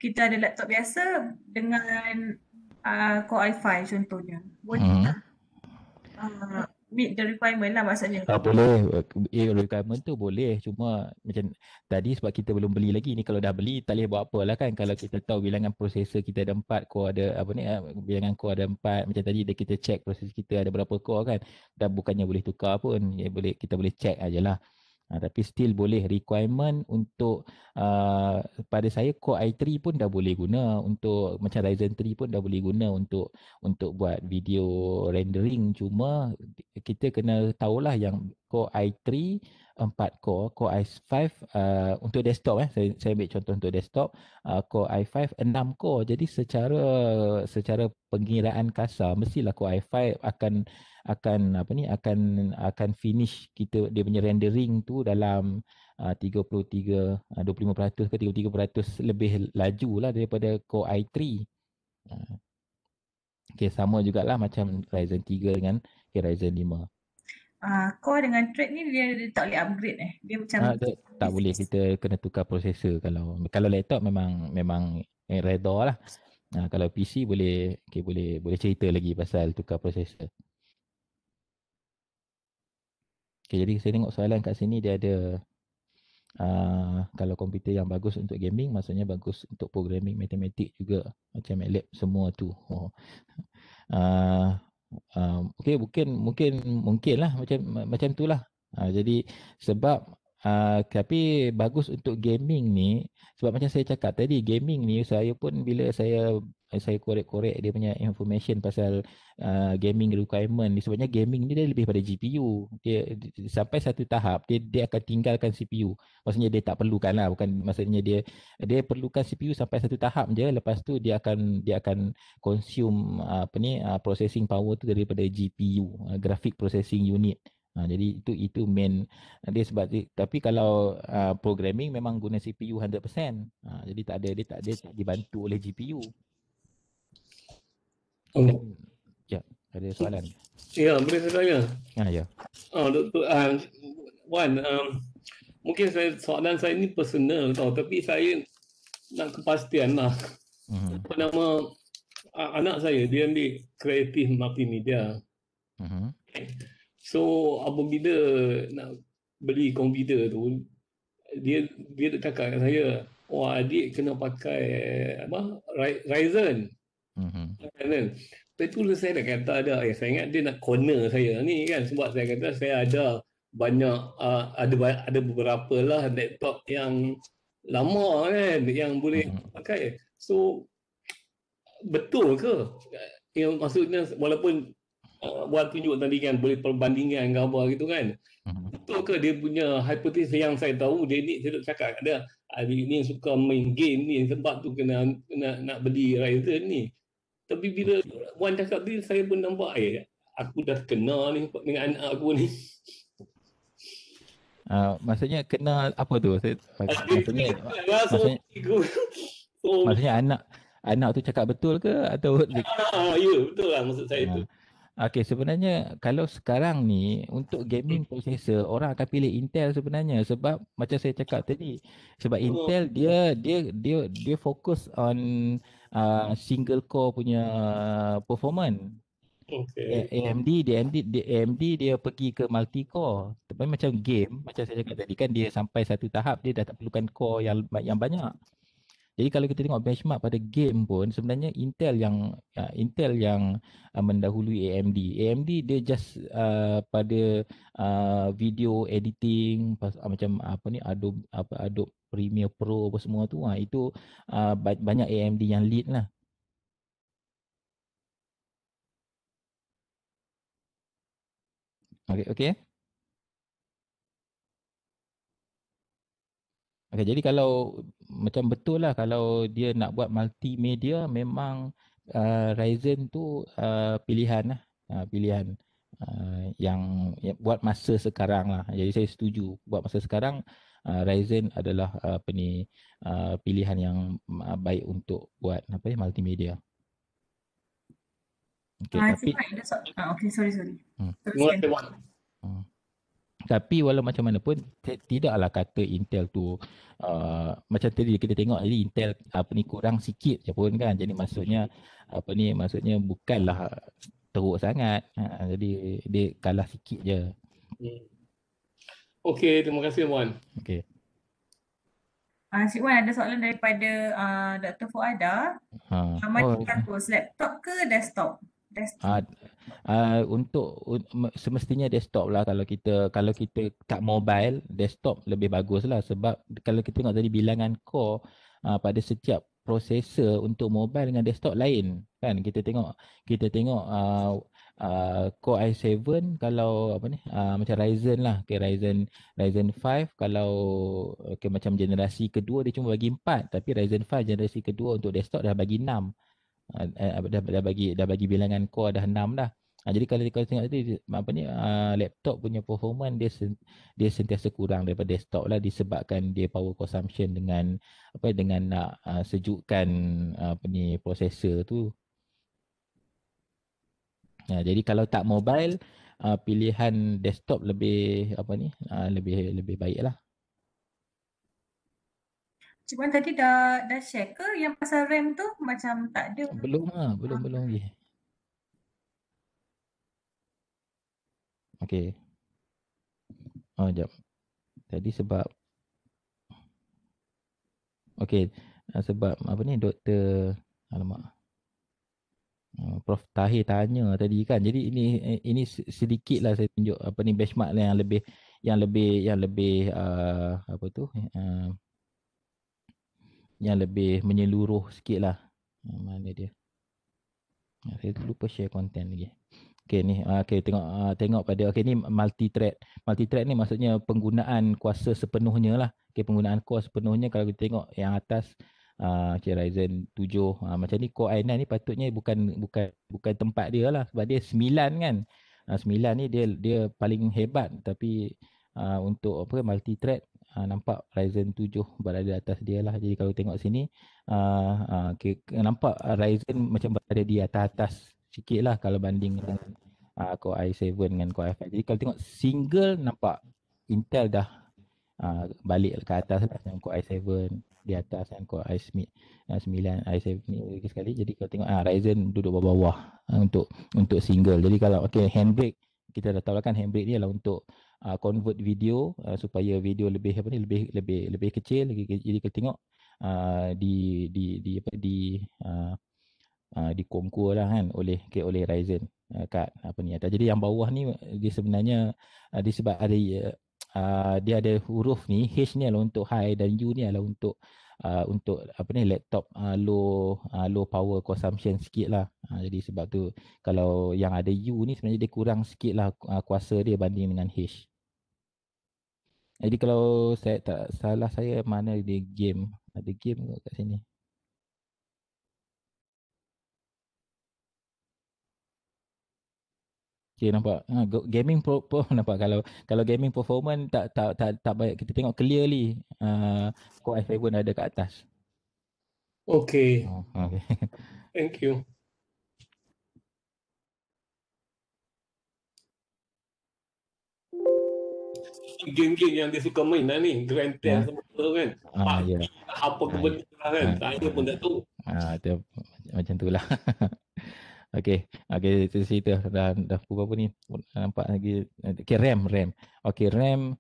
kita ada laptop biasa dengan Core i5 contohnya. Boleh Hmm. tak meet the requirement lah maksudnya. Boleh, requirement tu boleh, cuma macam tadi sebab kita belum beli lagi ni, kalau dah beli tak boleh buat apa lah kan. Kalau kita tahu bilangan prosesor kita ada 4 core, ada apa ni, bilangan core ada 4, macam tadi kita check proses kita ada berapa core kan, dah bukannya boleh tukar pun, kita boleh check ajalah. Tapi still boleh, requirement untuk pada saya Core i3 pun dah boleh guna, untuk macam Ryzen 3 pun dah boleh guna untuk buat video rendering. Cuma kita kena tahulah yang Core i3 4 core, Core i5 untuk desktop, saya ambil contoh untuk desktop, Core i5 6 core. Jadi secara pengiraan kasar mestilah Core i5 akan apa ni, akan finish kita dia punya rendering tu dalam 33 25% ke 33% lebih laju lah daripada Core i3. Okey, sama jugalah macam Ryzen 3 dengan Ryzen 5. Core dengan thread ni dia tak boleh upgrade Dia macam Tak boleh, kita kena tukar prosesor. Kalau laptop memang redha lah. Kalau PC boleh, boleh cerita lagi pasal tukar prosesor. Okay, jadi saya tengok soalan kat sini dia ada kalau komputer yang bagus untuk gaming, maksudnya bagus untuk programming, matematik juga, macam MATLAB semua tu. Okay, mungkin lah macam tu lah. Jadi sebab tapi bagus untuk gaming ni, sebab macam saya cakap tadi, gaming ni saya pun bila saya korek-korek dia punya information pasal gaming requirement ni, sebenarnya gaming ni dia lebih pada GPU. Sampai satu tahap dia akan tinggalkan CPU. Maksudnya dia tak perlukan lah, bukan maksudnya dia perlukan CPU sampai satu tahap je, lepas tu dia akan consume processing power tu daripada GPU, graphic processing unit. Jadi itu main dia sebab tapi kalau programming memang guna CPU 100%. Jadi dia tak dibantu oleh GPU. Ya, ada soalan. Ya, boleh saya tanya? Ya. Dr. Wan, mungkin soalan saya ni personal tau, tapi saya nak kepastian lah. Apa nama anak saya, dia ambil kreatif multimedia. So apabila nak beli komputer tu, dia cakap kat saya, adik kena pakai Ryzen. Lepas tu saya dah kata saya ingat dia nak corner saya ni kan, sebab saya kata saya ada banyak ada beberapa lah laptop yang lama kan yang boleh pakai. So betul ke? Yang maksudnya walaupun buat tunjuk tadi kan boleh perbandingan gambar gitu kan. Betul ke dia punya hipotesis yang saya tahu dia ni, saya cakap ada adik ni suka main game ni sebab tu kena nak beli Ryzen ni. Tapi bila Wan cakap ni, saya pun nampak aku dah kena ni dengan anak aku ni. Maksudnya kena apa tu? Maksudnya anak tu cakap betul ke atau ya, betul lah maksud saya tu. Okey, sebenarnya kalau sekarang ni untuk gaming processor orang akan pilih Intel sebenarnya, sebab macam saya cakap tadi, sebab Intel dia fokus on single core punya performance. AMD dia pergi ke multi core. Tapi macam game, macam saya cakap tadi kan, dia sampai satu tahap dia dah tak perlukan core yang banyak. Jadi kalau kita tengok benchmark pada game pun, sebenarnya Intel yang mendahului AMD. AMD dia just pada video editing macam apa ni, Adobe Premiere Pro apa semua tu, itu banyak AMD yang lead lah. Okey. Okay, jadi kalau macam betul lah, kalau dia nak buat multimedia, memang Ryzen tu pilihan lah, pilihan yang buat masa sekarang lah. Jadi saya setuju buat masa sekarang, Ryzen adalah pilihan yang baik untuk buat multimedia. Okay, tapi sorry. Terima kasih, Wan. Tapi walau macam mana pun tidaklah kata Intel tu macam tadi kita tengok jadi Intel apa ni kurang sikit je pun kan. Jadi maksudnya apa ni maksudnya bukanlah teruk sangat. Jadi dia kalah sikit je. Okey, terima kasih Muan. Okey. Cik Wan ada soalan daripada Dr. Fuada. Mana bagus, laptop ke desktop? Semestinya desktop lah kalau kita tak mobile, desktop lebih bagus lah sebab kalau kita tengok tadi bilangan core pada setiap prosesor untuk mobile dengan desktop lain kan. Kita tengok Core i7 kalau apa ni macam Ryzen lah, Ryzen 5 kalau macam generasi kedua dia cuma bagi 4, tapi Ryzen 5 generasi kedua untuk desktop dah bagi 6. Dah bagi bilangan core dah 6 dah. Jadi kalau tengok tadi apa ni laptop punya performance dia sentiasa kurang daripada desktop lah disebabkan dia power consumption dengan nak sejukkan apa ni prosesor tu. Jadi kalau tak mobile pilihan desktop lebih lebih baik lah. Cik Wan tadi dah share ke yang pasal RAM tu? Macam tak ada. Belum lagi. Okey. Jap. Tadi sebab sebab apa ni Doktor Prof Tahir tanya tadi kan. Jadi ini sedikit lah saya tunjuk apa ni benchmark lah yang lebih yang lebih menyeluruh sikit lah. Mana dia? Saya lupa share konten lagi. Okey ni, tengok pada ni multi thread. Multi thread ni maksudnya penggunaan kuasa sepenuhnya lah. Penggunaan core sepenuhnya kalau kita tengok yang atas Ryzen 7 macam ni Core i9 ni patutnya bukan tempat dia lah sebab dia 9 kan. 9 ni dia paling hebat tapi untuk multi thread nampak Ryzen 7 berada atas dia lah. Jadi kalau tengok sini nampak Ryzen macam berada di atas sikit lah kalau banding dengan Core i7 dengan Core i5. Jadi kalau tengok single nampak Intel dah balik ke atas lah dengan Core i7 di atas dan Core i9 i7 ni sekali. Jadi kalau tengok Ryzen duduk bawah-bawah untuk single. Jadi kalau handbrake kita dah tahu lah kan handbrake ni adalah untuk convert video supaya video lebih kecil. Jadi kita tengok di conquer lah kan oleh Ryzen kat apa ni atas. Jadi yang bawah ni dia sebenarnya disebab ada dia ada huruf ni, H ni adalah untuk high dan U ni adalah untuk apa ni laptop low power consumption sikit lah. Jadi sebab tu kalau yang ada U ni sebenarnya dia kurang sikit lah kuasa dia banding dengan H. Jadi kalau saya tak salah saya mana dia game, ada game kat sini. Okay, nampak gaming pro nampak kalau gaming performance tak baik. Kita tengok clearly Core i7 ada kat atas. Okey. Okay. Thank you. Game-game yang dia suka main lah ni, Grand Theft semua tu kan. Apa kebetulan kan, saya pun tak tahu. Macam tu lah. Okey, cerita dah berapa ni nampak lagi. Okey, RAM. Okey, RAM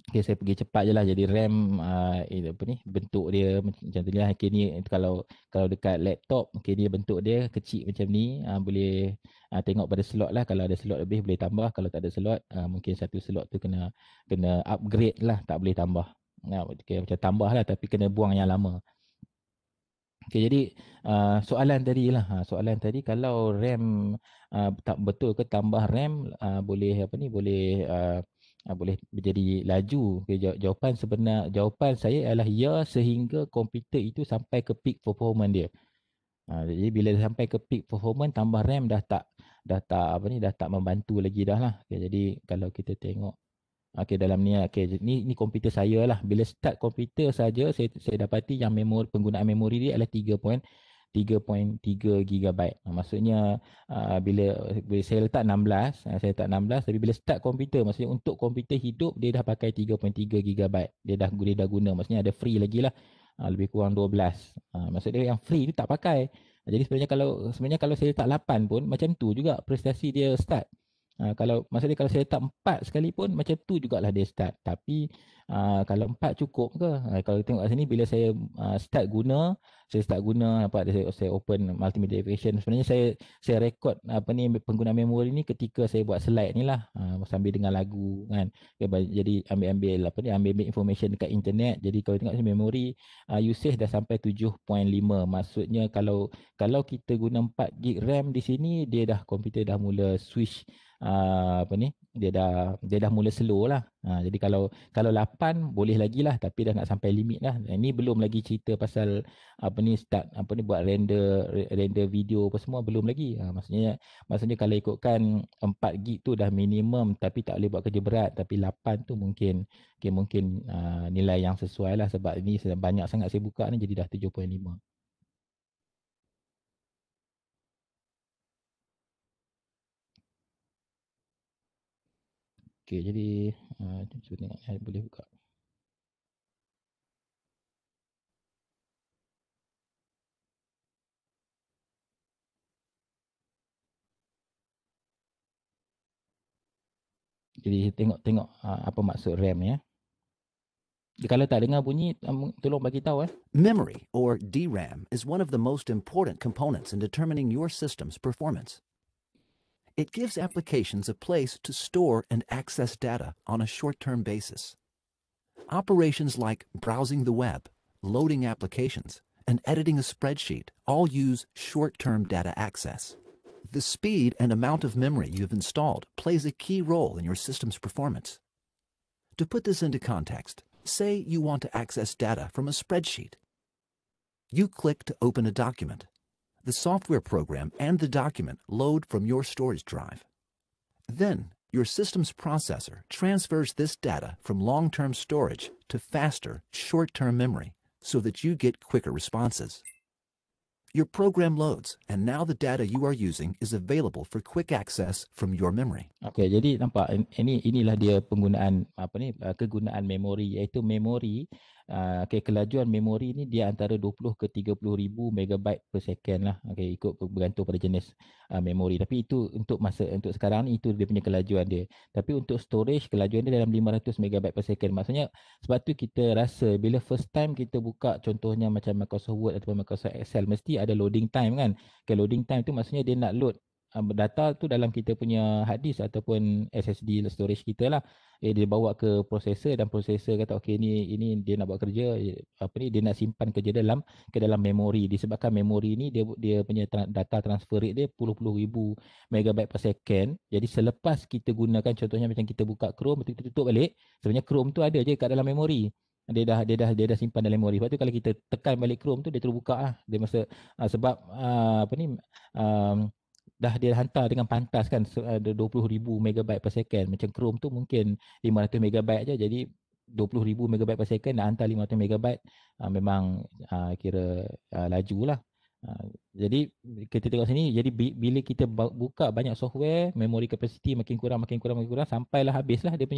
saya pergi cepat je lah. Jadi RAM apa ni bentuk dia macam tu lah. Okey, ni kalau dekat laptop dia bentuk dia kecil macam ni. Boleh tengok pada slot lah. Kalau ada slot lebih boleh tambah, kalau tak ada slot mungkin satu slot tu kena upgrade lah, tak boleh tambah. Macam tambah lah tapi kena buang yang lama. Okay, jadi soalan tadi kalau RAM tak betul ke tambah RAM boleh boleh menjadi laju. Okay, jawapan saya adalah ya, sehingga komputer itu sampai ke peak performance dia. Jadi bila sampai ke peak performance tambah RAM dah tak membantu lagi dah lah. Okay, jadi kalau kita tengok dalam ni ni komputer saya lah. Bila start komputer saja saya dapati yang penggunaan memori dia adalah 3.3 3.3 GB. Maksudnya bila saya letak 16, saya letak 16, tapi bila start komputer, maksudnya untuk komputer hidup dia dah pakai 3.3 GB. Dia dah guna, maksudnya ada free lagi lah. Lebih kurang 12. Maksudnya yang free tu tak pakai. Jadi sebenarnya kalau saya letak 8 pun macam tu juga prestasi dia start. Kalau maksudnya kalau saya letak 4 sekalipun macam tu jugalah dia start. Tapi kalau 4 cukup ke? Kalau tengok kat sini bila saya start guna apa saya open multimedia application. Sebenarnya saya rekod penggunaan memori ni ketika saya buat slide ni lah, sambil dengar lagu kan. Jadi ambil information dekat internet. Jadi kalau tengok sini memori usage dah sampai 7.5. Maksudnya kalau kita guna 4 GB RAM di sini, komputer dah mula switch, dia dah mula slow lah. Jadi kalau 8 boleh lagi lah, tapi dah nak sampai limit lah. Ini belum lagi cerita pasal buat render video apa semua, belum lagi. Maksudnya kalau ikutkan 4 GB tu dah minimum, tapi tak boleh buat kerja berat. Tapi 8 tu mungkin nilai yang sesuai lah, sebab ini banyak sangat saya buka ni, jadi dah 7.5. Okey, jadi cuba tengok saya boleh buka. Jadi tengok apa maksud RAM ni ya. Kalau tak dengar bunyi, tolong bagi tahu. Memory, or DRAM, is one of the most important components in determining your system's performance. It gives applications a place to store and access data on a short-term basis. Operations like browsing the web, loading applications, and editing a spreadsheet all use short-term data access. The speed and amount of memory you've installed plays a key role in your system's performance. To put this into context, say you want to access data from a spreadsheet. You click to open a document. The software program and the document load from your storage drive. Then, your system's processor transfers this data from long-term storage to faster, short-term memory so that you get quicker responses. Your program loads, and now the data you are using is available for quick access from your memory. Okey, jadi nampak inilah dia penggunaan kegunaan memori, iaitu memori. Kelajuan memori ni dia antara 20 ke 30,000 megabyte per second lah. Okey, ikut bergantung pada jenis memori. Tapi itu untuk sekarang ni itu dia punya kelajuan dia. Tapi untuk storage kelajuan dia dalam 500 megabyte per second. Maksudnya sebab tu kita rasa bila first time kita buka contohnya macam Microsoft Word ataupun Microsoft Excel, mesti ada loading time kan. Loading time tu maksudnya dia nak load data tu dalam kita punya hard disk ataupun SSD storage kita lah. Dia bawa ke processor dan processor kata okey ini dia nak buat kerja dia nak simpan kerja ke dalam memori. Disebabkan memori ni dia punya data transfer rate dia puluh ribu megabyte per second. Jadi selepas kita gunakan contohnya macam kita buka Chrome, betul kita tutup balik, sebenarnya Chrome tu ada je kat dalam memori. Dia dah simpan dalam memori. Sebab tu kalau kita tekan balik Chrome tu dia terus buka lah. Dia masa sebab dah dia hantar dengan pantas kan, ada 20,000 megabyte per second. Macam Chrome tu mungkin 500 megabyte je, jadi 20,000 megabyte per second nak hantar 500 megabyte, memang kira laju lah. Jadi kita tengok sini, jadi bila kita buka banyak software, memory capacity makin kurang sampailah habislah dia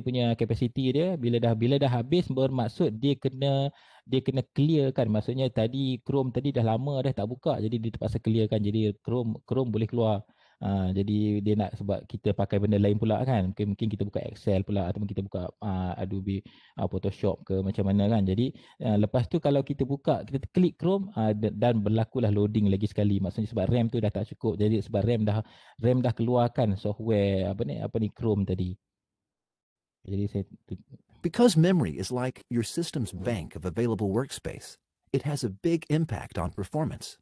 punya capacity dia. Bila dah habis, bermaksud dia kena clear kan. Maksudnya tadi Chrome tadi dah lama dah tak buka, jadi dia terpaksa clear kan. Jadi Chrome boleh keluar. Jadi dia nak, sebab kita pakai benda lain pula kan, mungkin kita buka Excel pula ataupun kita buka Adobe Photoshop ke macam mana kan. Jadi lepas tu kalau kita klik Chrome dan berlakulah loading lagi sekali. Maksudnya sebab RAM tu dah tak cukup. Jadi sebab RAM dah keluarkan software Chrome tadi. Jadi Because memory is like your system's bank of available workspace, it has a big impact on performance.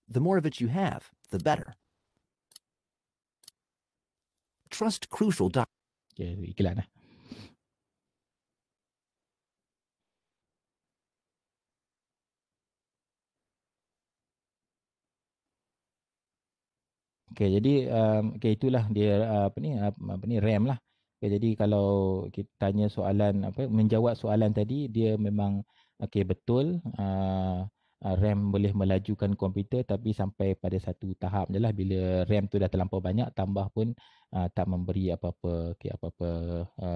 The more of it you have, the better. Trust crucial iklan lah. Okay, jadi itulah dia RAM lah. Okay, jadi kalau kita tanya soalan menjawab soalan tadi, dia memang betul. RAM boleh melajukan komputer, tapi sampai pada satu tahap je lah. Bila RAM tu dah terlampau banyak, tambah pun tak memberi apa-apa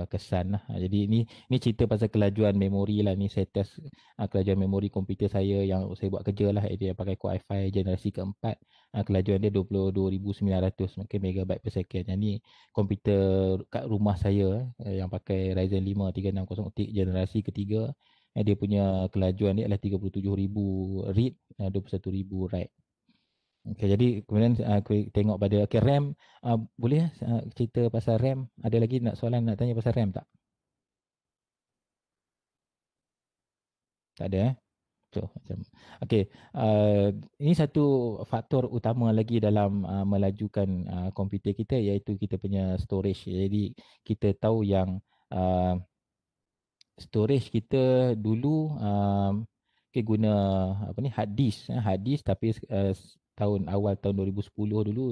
kesan lah. Jadi ni cerita pasal kelajuan memori lah. Ni saya test kelajuan memori komputer saya yang saya buat kerja lah. Dia pakai Core i5 generasi keempat. Kelajuan dia 22,900 mungkin megabyte per second. Yang ni komputer kat rumah saya yang pakai Ryzen 5 3600 generasi ketiga. Dia punya kelajuan dia adalah 37,000 read, 21,000 write. Okay, jadi kemudian aku tengok pada RAM. Boleh cerita pasal RAM? Ada lagi nak soalan nak tanya pasal RAM tak? Tak ada So, macam okay. Ini satu faktor utama lagi dalam melajukan komputer kita, iaitu kita punya storage. Jadi kita tahu yang storage kita dulu guna hard disk, tapi tahun 2010 dulu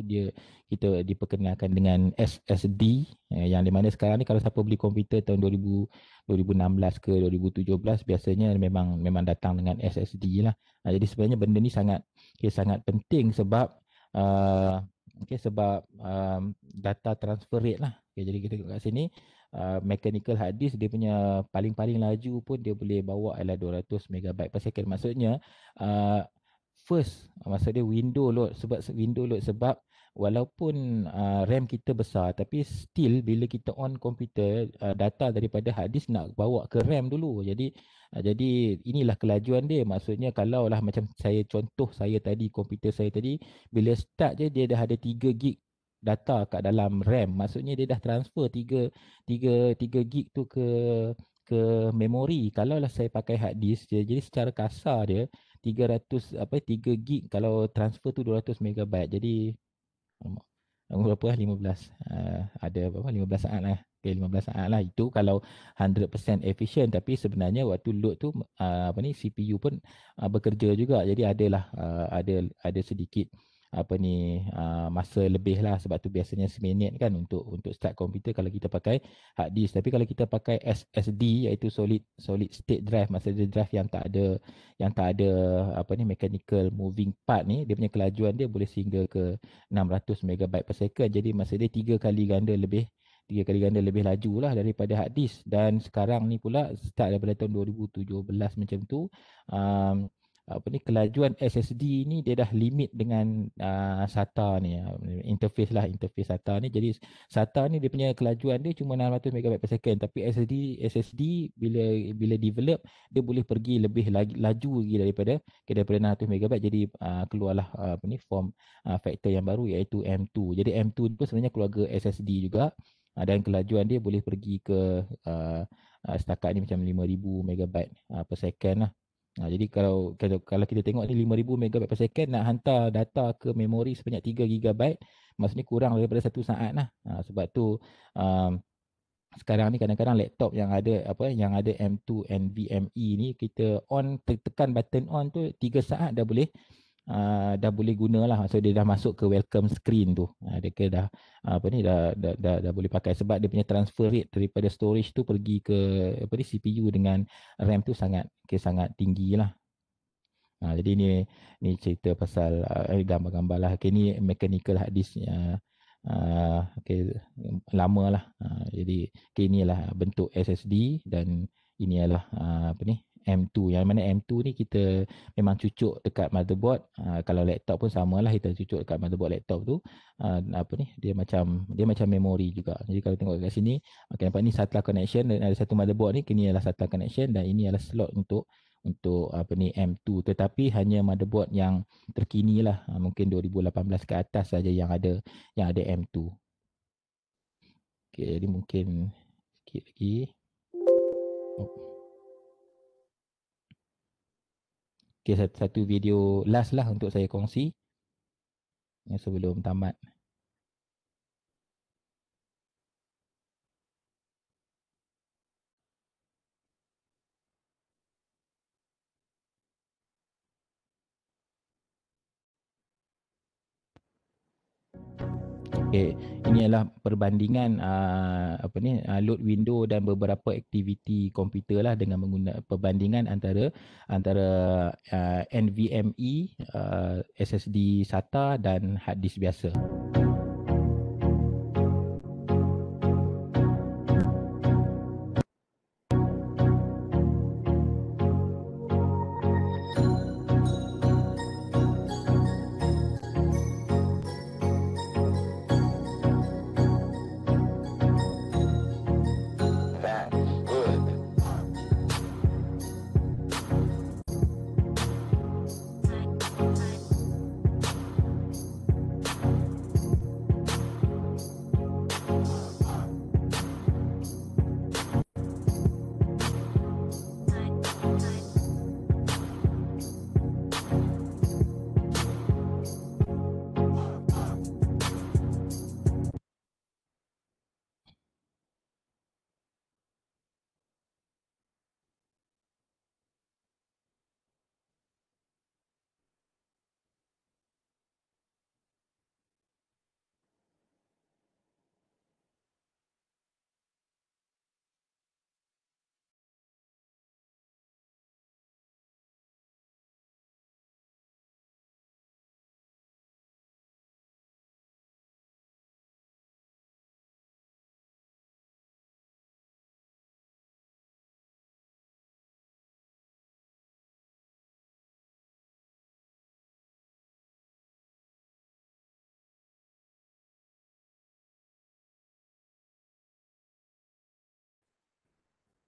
kita diperkenalkan dengan SSD, yang di mana sekarang ni kalau siapa beli komputer tahun 2016 ke 2017 biasanya memang datang dengan SSD lah. Jadi sebenarnya benda ni sangat penting sebab data transfer rate lah. Jadi kita tengok kat sini, mechanical hard disk dia punya paling laju pun dia boleh bawa adalah 200 megabyte per second. Maksudnya maksudnya window load, sebab walaupun RAM kita besar, tapi still bila kita on komputer, data daripada hard disk nak bawa ke RAM dulu. Jadi inilah kelajuan dia. Maksudnya kalau lah macam komputer saya tadi bila start je dia dah ada 3 gig data kat dalam RAM. Maksudnya dia dah transfer 3 gig tu ke memori. Kalau lah saya pakai hard disk, jadi secara kasar dia 3 gig kalau transfer tu 200 megabyte. Jadi berapa lah 15 ada berapa 15 saat lah. Okay, 15 saat lah itu kalau 100% efficient, tapi sebenarnya waktu load tu CPU pun bekerja juga. Jadi ada sedikit masa lebih lah, sebab tu biasanya seminit kan untuk start komputer kalau kita pakai hard disk. Tapi kalau kita pakai SSD, iaitu solid state drive, maksudnya drive yang tak ada mechanical moving part ni, dia punya kelajuan dia boleh sehingga ke 600 megabyte per second. Jadi masa dia 3 kali ganda lebih laju lah daripada hard disk. Dan sekarang ni pula start daripada tahun 2017 macam tu, kelajuan SSD ni dia dah limit dengan SATA ni, interface SATA ni. Jadi SATA ni dia punya kelajuan dia cuma 600 megabyte per second, tapi SSD bila develop dia boleh pergi lebih laju lagi daripada 600 megabyte. Jadi keluarlah form factor yang baru, iaitu M2. Jadi M2 tu sebenarnya keluarga SSD juga, dan kelajuan dia boleh pergi ke setakat ni macam 5,000 megabyte per second lah. Jadi kalau kita tengok ni 5,000 megabyte per second nak hantar data ke memori sebanyak 3 gigabyte, maksudnya kurang daripada 1 saat lah. Sebab tu sekarang ni kadang-kadang laptop yang ada M2 NVMe ni, kita tekan button on tu 3 saat dah boleh guna lah. Maksud dia dah masuk ke welcome screen tu. Dia dah dah boleh pakai, sebab dia punya transfer rate daripada storage tu pergi ke CPU dengan RAM tu sangat tinggi lah. Jadi ni cerita pasal gambar-gambar lah. Ni mechanical hard disk lama lah. Jadi inilah bentuk SSD, dan ini adalah M2. Yang mana M2 ni kita memang cucuk dekat motherboard. Kalau laptop pun samalah, kita cucuk dekat motherboard laptop tu. Dia macam memori juga. Jadi kalau tengok kat sini, nampak ni SATA connection, dan ada satu motherboard ni, ini adalah SATA connection, dan ini adalah slot untuk M2, tetapi hanya motherboard yang terkini lah, mungkin 2018 ke atas saja yang ada M2. Jadi mungkin sikit lagi. Satu video last lah untuk saya kongsi sebelum tamat. Okay, ini adalah perbandingan load window dan beberapa aktiviti komputer lah dengan menggunakan perbandingan antara NVMe, SSD SATA dan hard disk biasa.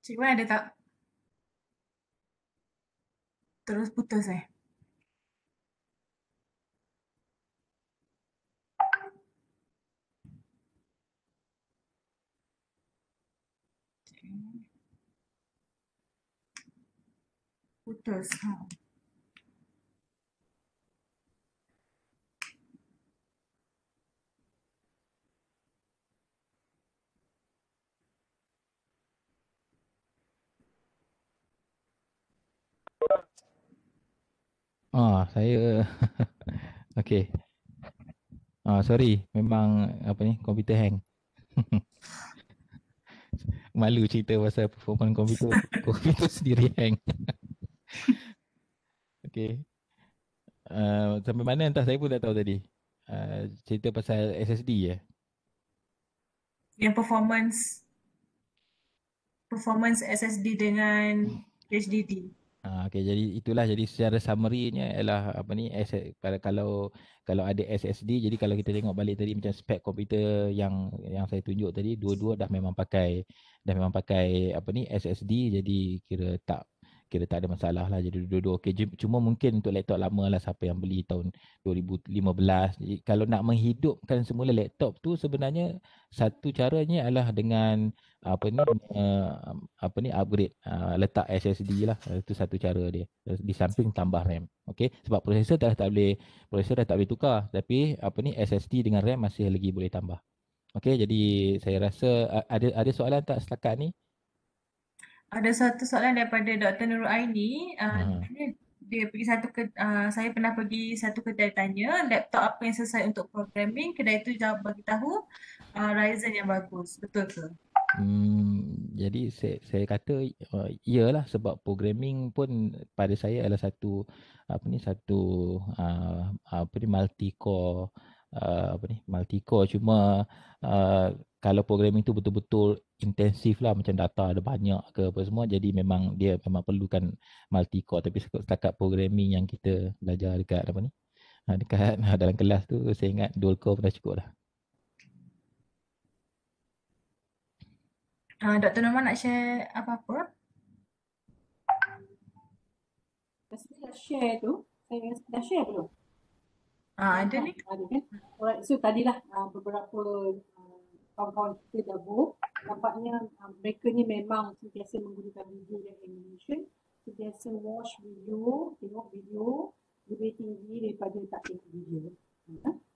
Cik Wan ada tak? Terus putus Putus. Saya okey. Sorry, memang komputer hang. Malu cerita pasal performance komputer. Komputer sendiri hang. Okey. Sampai mana entah saya pun tak tahu tadi. Cerita pasal SSD ya. Yang performance SSD dengan HDD. Okey, jadi itulah, jadi secara summary-nya ialah kalau ada SSD, jadi kalau kita tengok balik tadi macam spek komputer yang saya tunjuk tadi, dua-dua dah memang pakai SSD, jadi kira tak ada masalah lah, jadi dua-dua okey. Cuma mungkin untuk laptop lama lah, siapa yang beli tahun 2015. Jadi kalau nak menghidupkan semula laptop tu, sebenarnya satu caranya adalah dengan upgrade, letak SSD lah. Itu satu cara dia. Di samping tambah RAM. Okey, sebab prosesor dah tak boleh tukar, tapi SSD dengan RAM masih lagi boleh tambah. Okey, jadi saya rasa ada soalan tak setakat ni? Ada satu soalan daripada Dr. Nurul Aini. Dia pergi saya pernah pergi satu kedai tanya laptop apa yang sesuai untuk programming. Kedai itu jawab bagi tahu Ryzen yang bagus. Betul ke? Jadi saya kata iyalah, sebab programming pun pada saya adalah satu multi core, cuma kalau programming tu betul-betul intensif lah, macam data ada banyak ke apa semua, jadi dia memang perlukan multi core. Tapi setakat programming yang kita belajar dekat dekat dalam kelas tu, saya ingat dual core pun dah cukup dah. Dr. Norman nak share apa-apa? Rasanya dah share tu. Saya dah share belum? Ada ni. Ada kan? Alright, so tadilah beberapa kawan-kawan kita dah vote. Nampaknya mereka ni memang sentiasa menggunakan video dan animation. Sentiasa watch video, tengok video lebih tinggi daripada tak tengok video.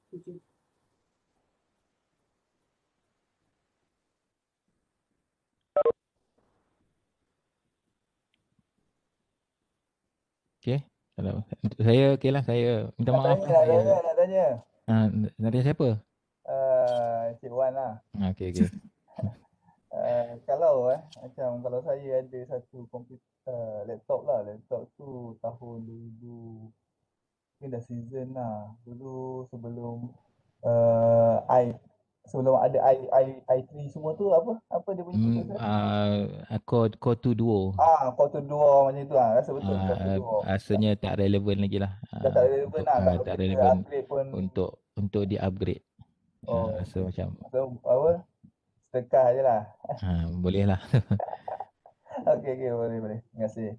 Itu. Okey. Kalau saya okeylah, saya minta maaf. Nak tanya. Nak tanya siapa? Cik Wan lah. Okey, okey. Kalau macam kalau saya ada satu komputer laptop tu tahun 2000, mungkin dah season lah. Dulu sebelum sebelum ada i3 semua tu apa dia punya processor? Core 2 Duo. Core 2 Duo macam tu rasa betul Core 2 Duo. Rasanya tak relevan lagi lah. Dah tak relevan lah kalau tak kita relevan upgrade pun. untuk di-upgrade. Oh, Rasa macam sedekah je lah. boleh lah. Okey, boleh. Terima kasih.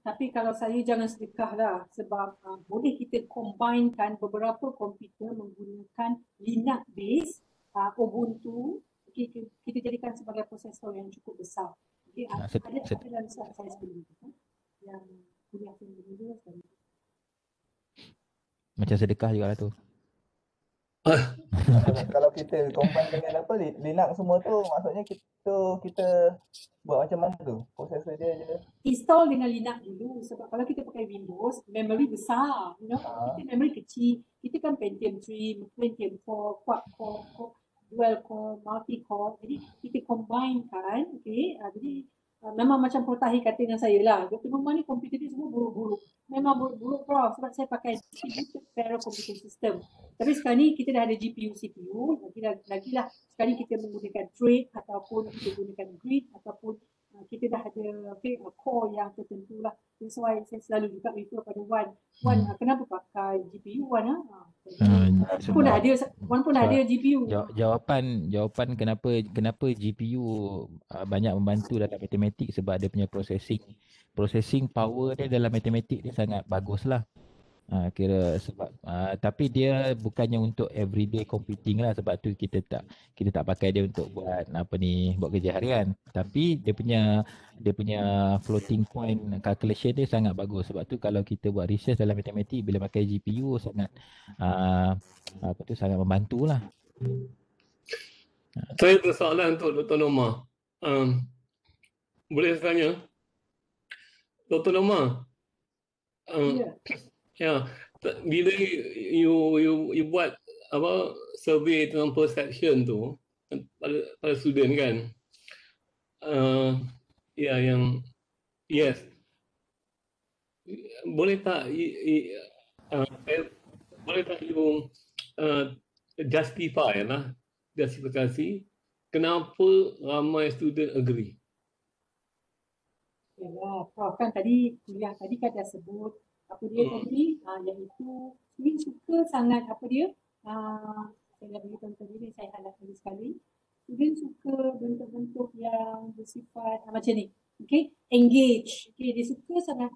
Tapi kalau saya jangan sedekah lah sebab boleh kita combinekan beberapa komputer menggunakan Linux base Ubuntu, kita jadikan sebagai prosesor yang cukup besar. Okay, ada dalam slide saya sebelum itu yang kuliah dulu sekali. Macam sedekah juga lah tu. Kalau kita combine dengan Linux semua tu, maksudnya kita buat macam mana tu? Prosesor dia je. Install dengan Linux dulu sebab kalau kita pakai Windows, memory besar, kita memory kecil. Kita kan Pentium 3, Pentium 4, quad core, dual core, multi core. Jadi kita combine kan, jadi memang macam Prof Tahir kata dengan saya lah, Dr. Norman ni komputer dia semua buruk-buruk. Memang buruk-buruk Prof sebab saya pakai distributed parallel computing system. Tapi sekarang ni kita dah ada GPU, CPU, lagi lah sekarang ni kita menggunakan thread ataupun kita gunakan grid ataupun kita dah ada core yang tertentu lah. That's why saya selalu juga refer pada Wan, kenapa pakai GPU Wan Wan pun ada GPU. Jawapan kenapa GPU banyak membantu dalam matematik sebab dia punya processing power dia dalam matematik dia sangat bagus lah. Kira sebab tapi dia bukannya untuk everyday computing lah, sebab tu kita tak pakai dia untuk buat buat kerja harian. Tapi dia punya floating point calculation dia sangat bagus. Sebab tu kalau kita buat research dalam matematik bila pakai GPU sangat sangat membantulah. Saya ada soalan untuk Dr. Norma. Boleh saya tanya? Dr. Norma. Ya, bila you buat survey tentang perception tu pada student kan, yes, boleh tak you justifikasi kenapa ramai student agree? Yalah, Prof kan tadi kuliah tadi kan dah sebut apa dia tadi, iaitu student suka sangat saya dah beritahu tadi, saya highlight lagi sekali. Student suka bentuk-bentuk yang bersifat macam ni, engage, dia suka sangat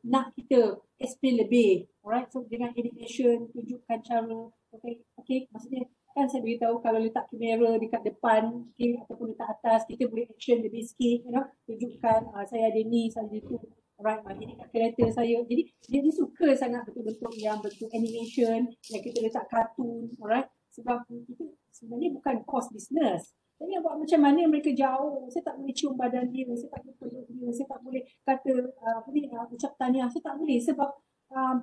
nak kita explain lebih, alright, so dengan animation, tunjukkan cara, maksudnya kan saya beritahu kalau letak kamera dekat depan, ataupun letak atas, kita boleh action lebih sikit, tunjukkan saya ada ni, saya ada tu. Alright, ini karakter saya. Jadi dia suka sangat bentuk-bentuk yang bentuk animation, yang kita letak kartun, alright. Sebab kita sebenarnya bukan course business. Tapi buat macam mana mereka jauh, saya tak boleh cium badan dia, saya tak boleh peluk dia, saya tak boleh kata ucap tahniah, saya tak boleh sebab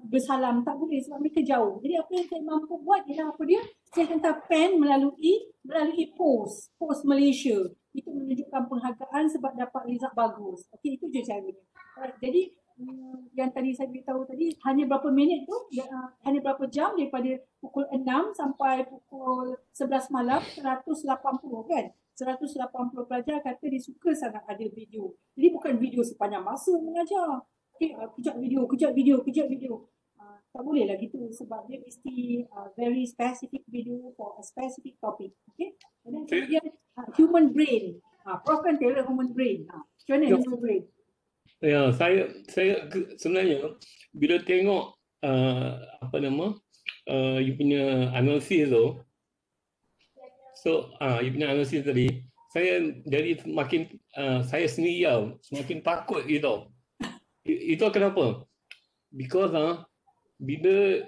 bersalam, tak boleh sebab mereka jauh. Jadi apa yang saya mampu buat ialah saya hantar pen melalui post Malaysia. Itu menunjukkan penghargaan sebab dapat result bagus. Itu je caranya. Jadi yang tadi saya beritahu tadi, hanya berapa minit tu, hanya berapa jam daripada pukul 6 sampai pukul 11 malam, 180 kan. 180 pelajar kata dia suka sangat ada video. Jadi bukan video sepanjang masa mengajar. Kejap video. Tak boleh lah gitu sebab dia mesti very specific video for a specific topic. Dan kemudian human brain. Prof kan tailor human brain. Macam mana human brain? Ya, saya sebenarnya bila tengok you punya analisis tu, you punya analisis tadi, saya jadi saya sendiri semakin takut gitu. Itu kenapa? Because bila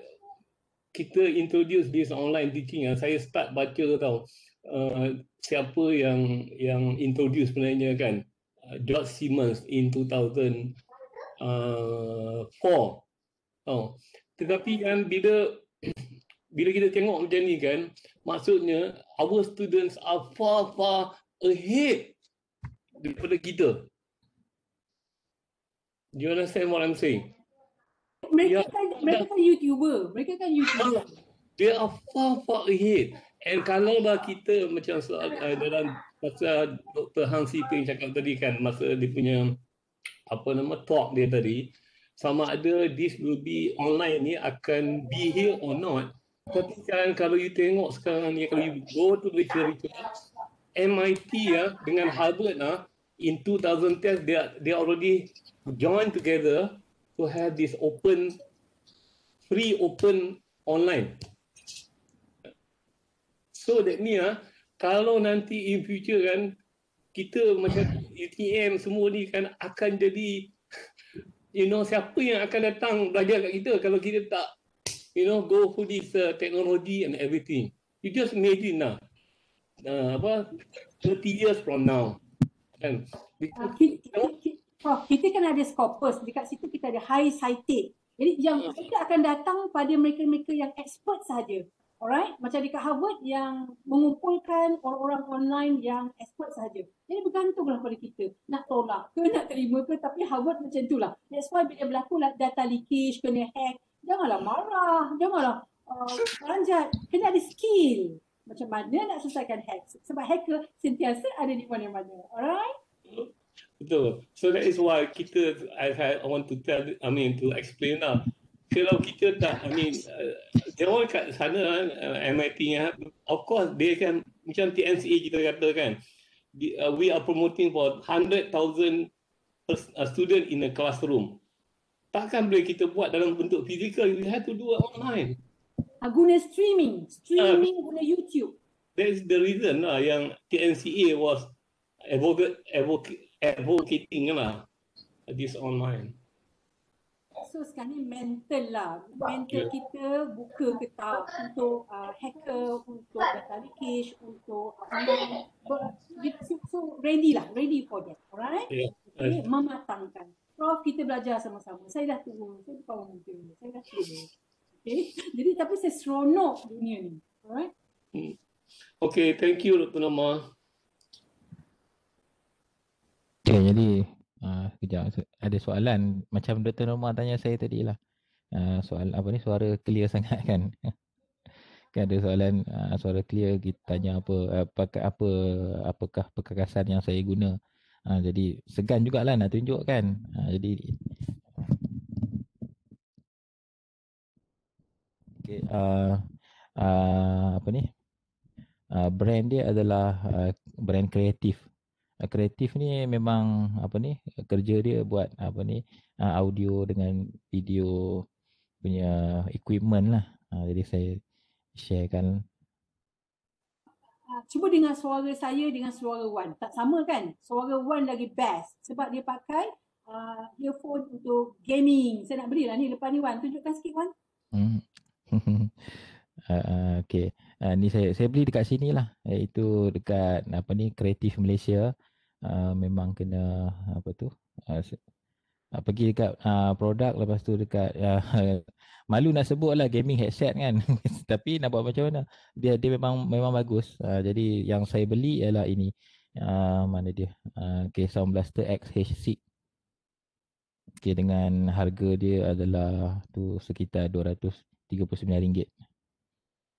kita introduce this online teaching, saya start baca siapa yang introduce sebenarnya kan, George Siemens in 2004. Tetapi kan bila bila kita tengok macam ni kan, maksudnya our students are far ahead daripada kita. Do you understand what I'm saying? Mereka kan YouTuber. They are far ahead. And kalau lah kita macam dalam masa Dr. Hang Siping cakap tadi kan, masa dia punya talk dia tadi, sama ada this will be online ni akan be here or not. Tapi kan kalau you tengok sekarang ni, kalau you go to literature, MIT dengan Harvard in 2010 they already joined together to have this free open online. So that ni kalau nanti in future kan, kita macam UTM semua ni kan akan jadi, siapa yang akan datang belajar kat kita kalau kita tak, go for this technology and everything. You just imagine 30 years from now. Kan? Prof, kita kan ada Scopus, dekat situ kita ada high cited. Jadi yang kita akan datang pada mereka-mereka yang expert saja. Alright, macam dekat Harvard yang mengumpulkan orang-orang online yang expert saja. Jadi bergantunglah pada kita nak tolak ke nak terima ke, tapi Harvard macam itulah. That's why bila berlaku data leakage, kena hack, janganlah marah, janganlah beranjat, kena ada skill. Macam mana nak selesaikan hack? Sebab hacker sentiasa ada di mana-mana. Alright? Betul. So that is why I want to to explain lah. Kalau kita tak, dia orang kat sana MIT of course they kan macam TNCA kita kata kan, we are promoting for 100,000 student in a classroom. Takkan boleh kita buat dalam bentuk fizikal, we have to do it online. Guna streaming guna YouTube. That is the reason yang TNCA was advocating this online. So sekarang ni mental kita buka ke tak untuk hacker, untuk data leakage, untuk online. So ready for that, alright? Yeah. Okay, mematangkan. Prof, kita belajar sama-sama. Saya dah tua, saya bukan orang muda, saya dah tua. Okay, jadi tapi saya seronok dunia ni, alright? Okay, thank you Dr. Norma. Okay, jadi kejap, ada soalan macam Dr. Norma tanya saya tadi lah. Soal suara clear sangat kan? Kan ada soalan suara clear, kita tanya apakah perkakasan yang saya guna. Jadi segan jugalah nak tunjuk kan. Jadi okay, brand dia adalah brand kreatif. Kreatif ni memang kerja dia buat audio dengan video punya equipment lah. Jadi saya sharekan. Cuba dengar suara saya dengan suara Wan. Tak sama kan? Suara Wan lagi best sebab dia pakai earphone untuk gaming. Saya nak belilah ni lepas ni Wan. Tunjukkan sikit Wan. Okay. Ni saya beli dekat sini lah. Iaitu dekat Kreatif Malaysia. Memang kena pergi dekat produk, lepas tu dekat malu nak sebut lah gaming headset kan. Tapi nak buat macam mana, dia memang bagus. Jadi yang saya beli ialah ini, mana dia, Sound Blaster X H6. Dengan harga dia adalah tu sekitar RM239.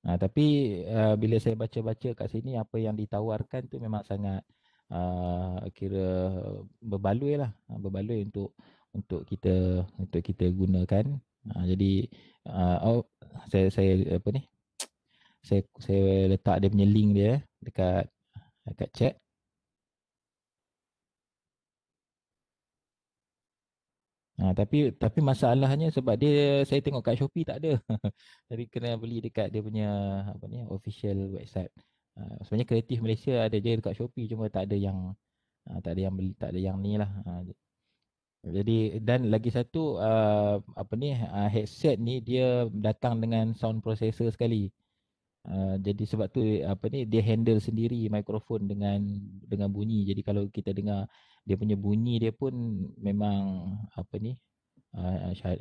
Tapi bila saya baca-baca kat sini, apa yang ditawarkan tu memang sangat kira berbaloi untuk kita gunakan. Jadi saya letak dia punya link dia dekat chat. Tapi masalahnya sebab saya tengok kat Shopee tak ada. Jadi kena beli dekat dia punya official website. Sebenarnya Kreatif Malaysia ada je dekat Shopee, cuma tak ada yang ni lah. Jadi dan lagi satu headset ni dia datang dengan sound processor sekali. Jadi sebab tu dia handle sendiri mikrofon dengan bunyi. Jadi kalau kita dengar dia punya bunyi, dia pun memang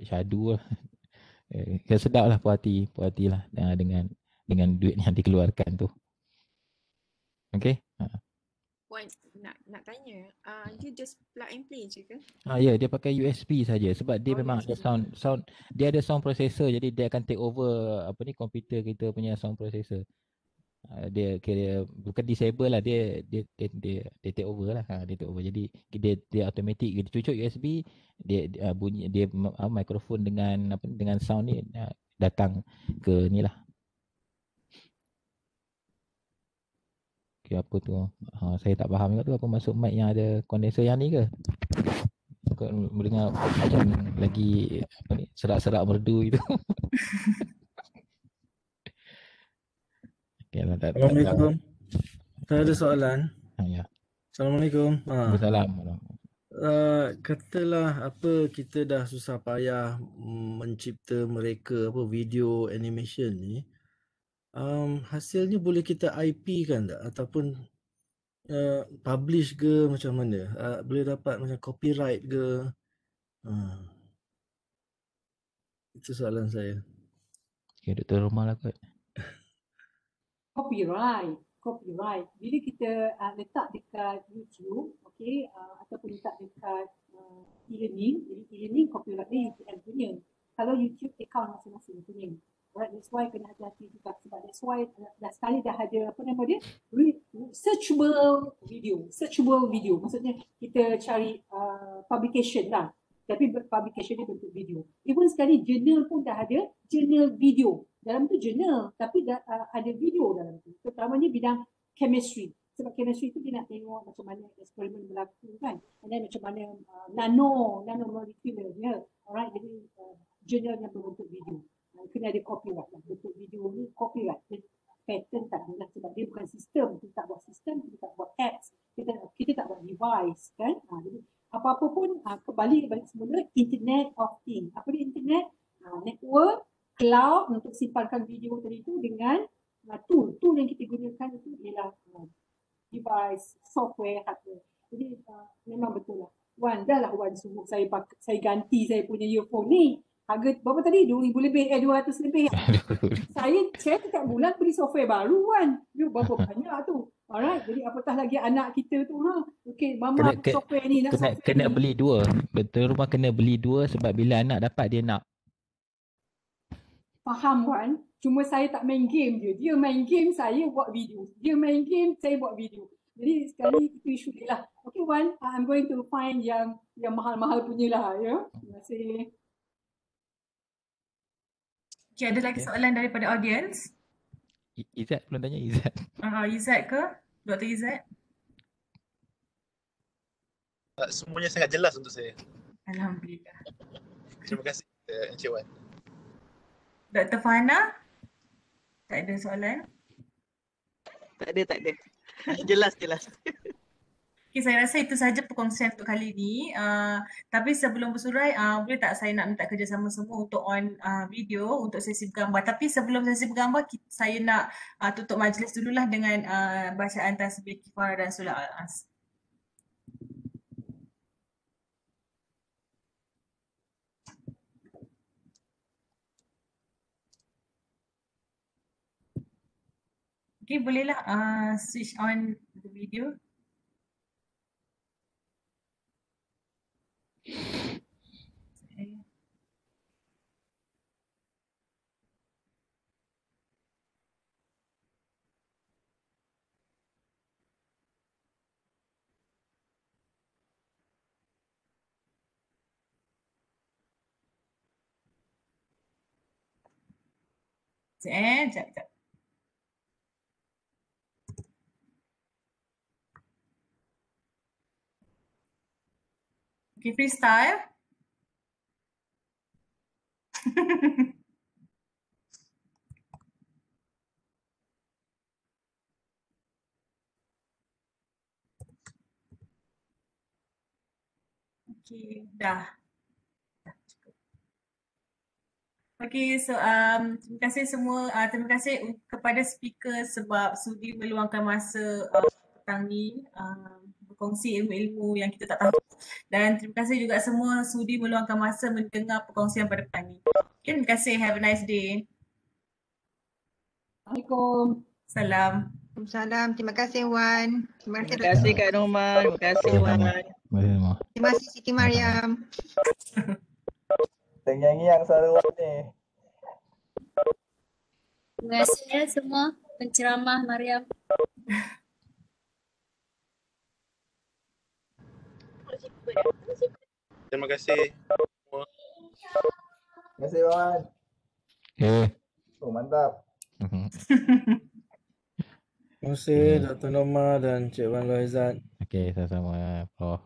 syadu lah. Sedap lah, puas hati lah dengan duit yang dikeluarkan tu. Okay. Wan, nak tanya, dia just plug and play je ke? Ya, dia pakai USB saja sebab dia Oh, memang ada USB. sound, dia ada sound processor, jadi dia akan take over komputer kita punya sound processor. Dia kira bukan disable lah, dia take over lah. Dia take over, jadi dia automatic, dia cucuk USB, dia bunyi dia mikrofon dengan sound ni datang ke ni lah. Okay, apa tu? Saya tak faham juga tu, apa maksud mic yang ada condenser yang ni ke? Kau mendengar macam lagi serak-serak merdu itu. Okay, lah, tak Assalamualaikum. Saya ada soalan. Ya. Assalamualaikum. Assalamualaikum. Katalah apa kita dah susah payah mencipta mereka video animation ni, hasilnya boleh kita IP kan tak, ataupun publish ke macam mana? Boleh dapat macam copyright ke? Itu soalan saya. Okay, Dr. Romah lah kot. Copyright. Bila kita letak dekat YouTube, okay, ataupun letak dekat e-learning, jadi e-learning copyright dia UTM punya. Kalau YouTube account masing-masing punya. Alright, that's why kena hati-hati juga, sebab that's why dah sekali dah ada apa nama dia, searchable video. Maksudnya kita cari publication lah, tapi publication dia bentuk video. Even sekali jurnal pun dah ada jurnal video. Dalam tu jurnal, tapi ada video dalam tu. Terutamanya bidang chemistry. Sebab chemistry tu dia nak tengok macam mana eksperimen berlaku kan. And then macam mana nanomolecular dia. Alright, jadi jurnal yang berbentuk video. Kena ada copyright lah. Bentuk video ni copyright. Patent tak ada lah, sebab dia bukan sistem. Kita tak buat sistem, kita tak buat apps. Kita tak buat device kan. Jadi apa-apa pun kembali semula Internet of Things. Apa dia internet? Network, cloud untuk simpankan video tadi tu dengan tool yang kita gunakan itu ialah device, software, hardware. Jadi memang betul lah. Wan, dah lah Wan suruh saya ganti saya punya earphone ni. Harga berapa tadi? 2,000 lebih, 200 lebih. Saya setiap bulan beli software baru Wan. Dia berapa banyak tu. Alright, jadi apatah lagi anak kita tu. Okay, mama software ni nak software kena ni. beli dua. Betul, Rumah kena beli dua sebab bila anak dapat dia nak. Faham Wan, cuma saya tak main game dia. Dia main game, saya buat video. Dia main game, saya buat video. Jadi sekali itu isu dia lah. Okay Wan, I'm going to find yang mahal-mahal punya lah ya. Terima kasih. Okay, ada lagi soalan daripada audience? Izzat belum tanya, Izzat. Izzat ke? Dr. Izzat? Semuanya sangat jelas untuk saya. Alhamdulillah. Terima kasih Encik Wan. Dr. Fahana? Tak ada soalan? Tak ada. Jelas. Okay, saya rasa itu sahaja perkongsian untuk kali ini. Tapi sebelum bersurai, boleh tak saya nak minta kerjasama semua untuk on video untuk sesi bergambar. Tapi sebelum sesi bergambar, saya nak tutup majlis dululah dengan bacaan tasbih kifarah dan surah Al-As. Okay, bolehlah switch on the video. Sekejap. Okay, freestyle. Okay, dah. Okay, so terima kasih semua. Terima kasih kepada speaker sebab sudi meluangkan masa petang ni berkongsi ilmu-ilmu yang kita tak tahu. Dan terima kasih juga semua sudi meluangkan masa mendengar perkongsian pada petang ni. Okay, terima kasih. Have a nice day. Assalamualaikum. Salam. Salam. Terima kasih Wan. Terima kasih Terima kasih Kak Norma. Terima kasih Wan. Terima kasih Siti Mariam. Terngiang-ngiang suara Wan ni. Terima kasih ya semua penceramah Mariam. Terima kasih. Terima kasih Wan. Okay. Oh, mantap. Terima kasih Dr. Norma dan Cik Wan Loizat. Okey, sama-sama Prof.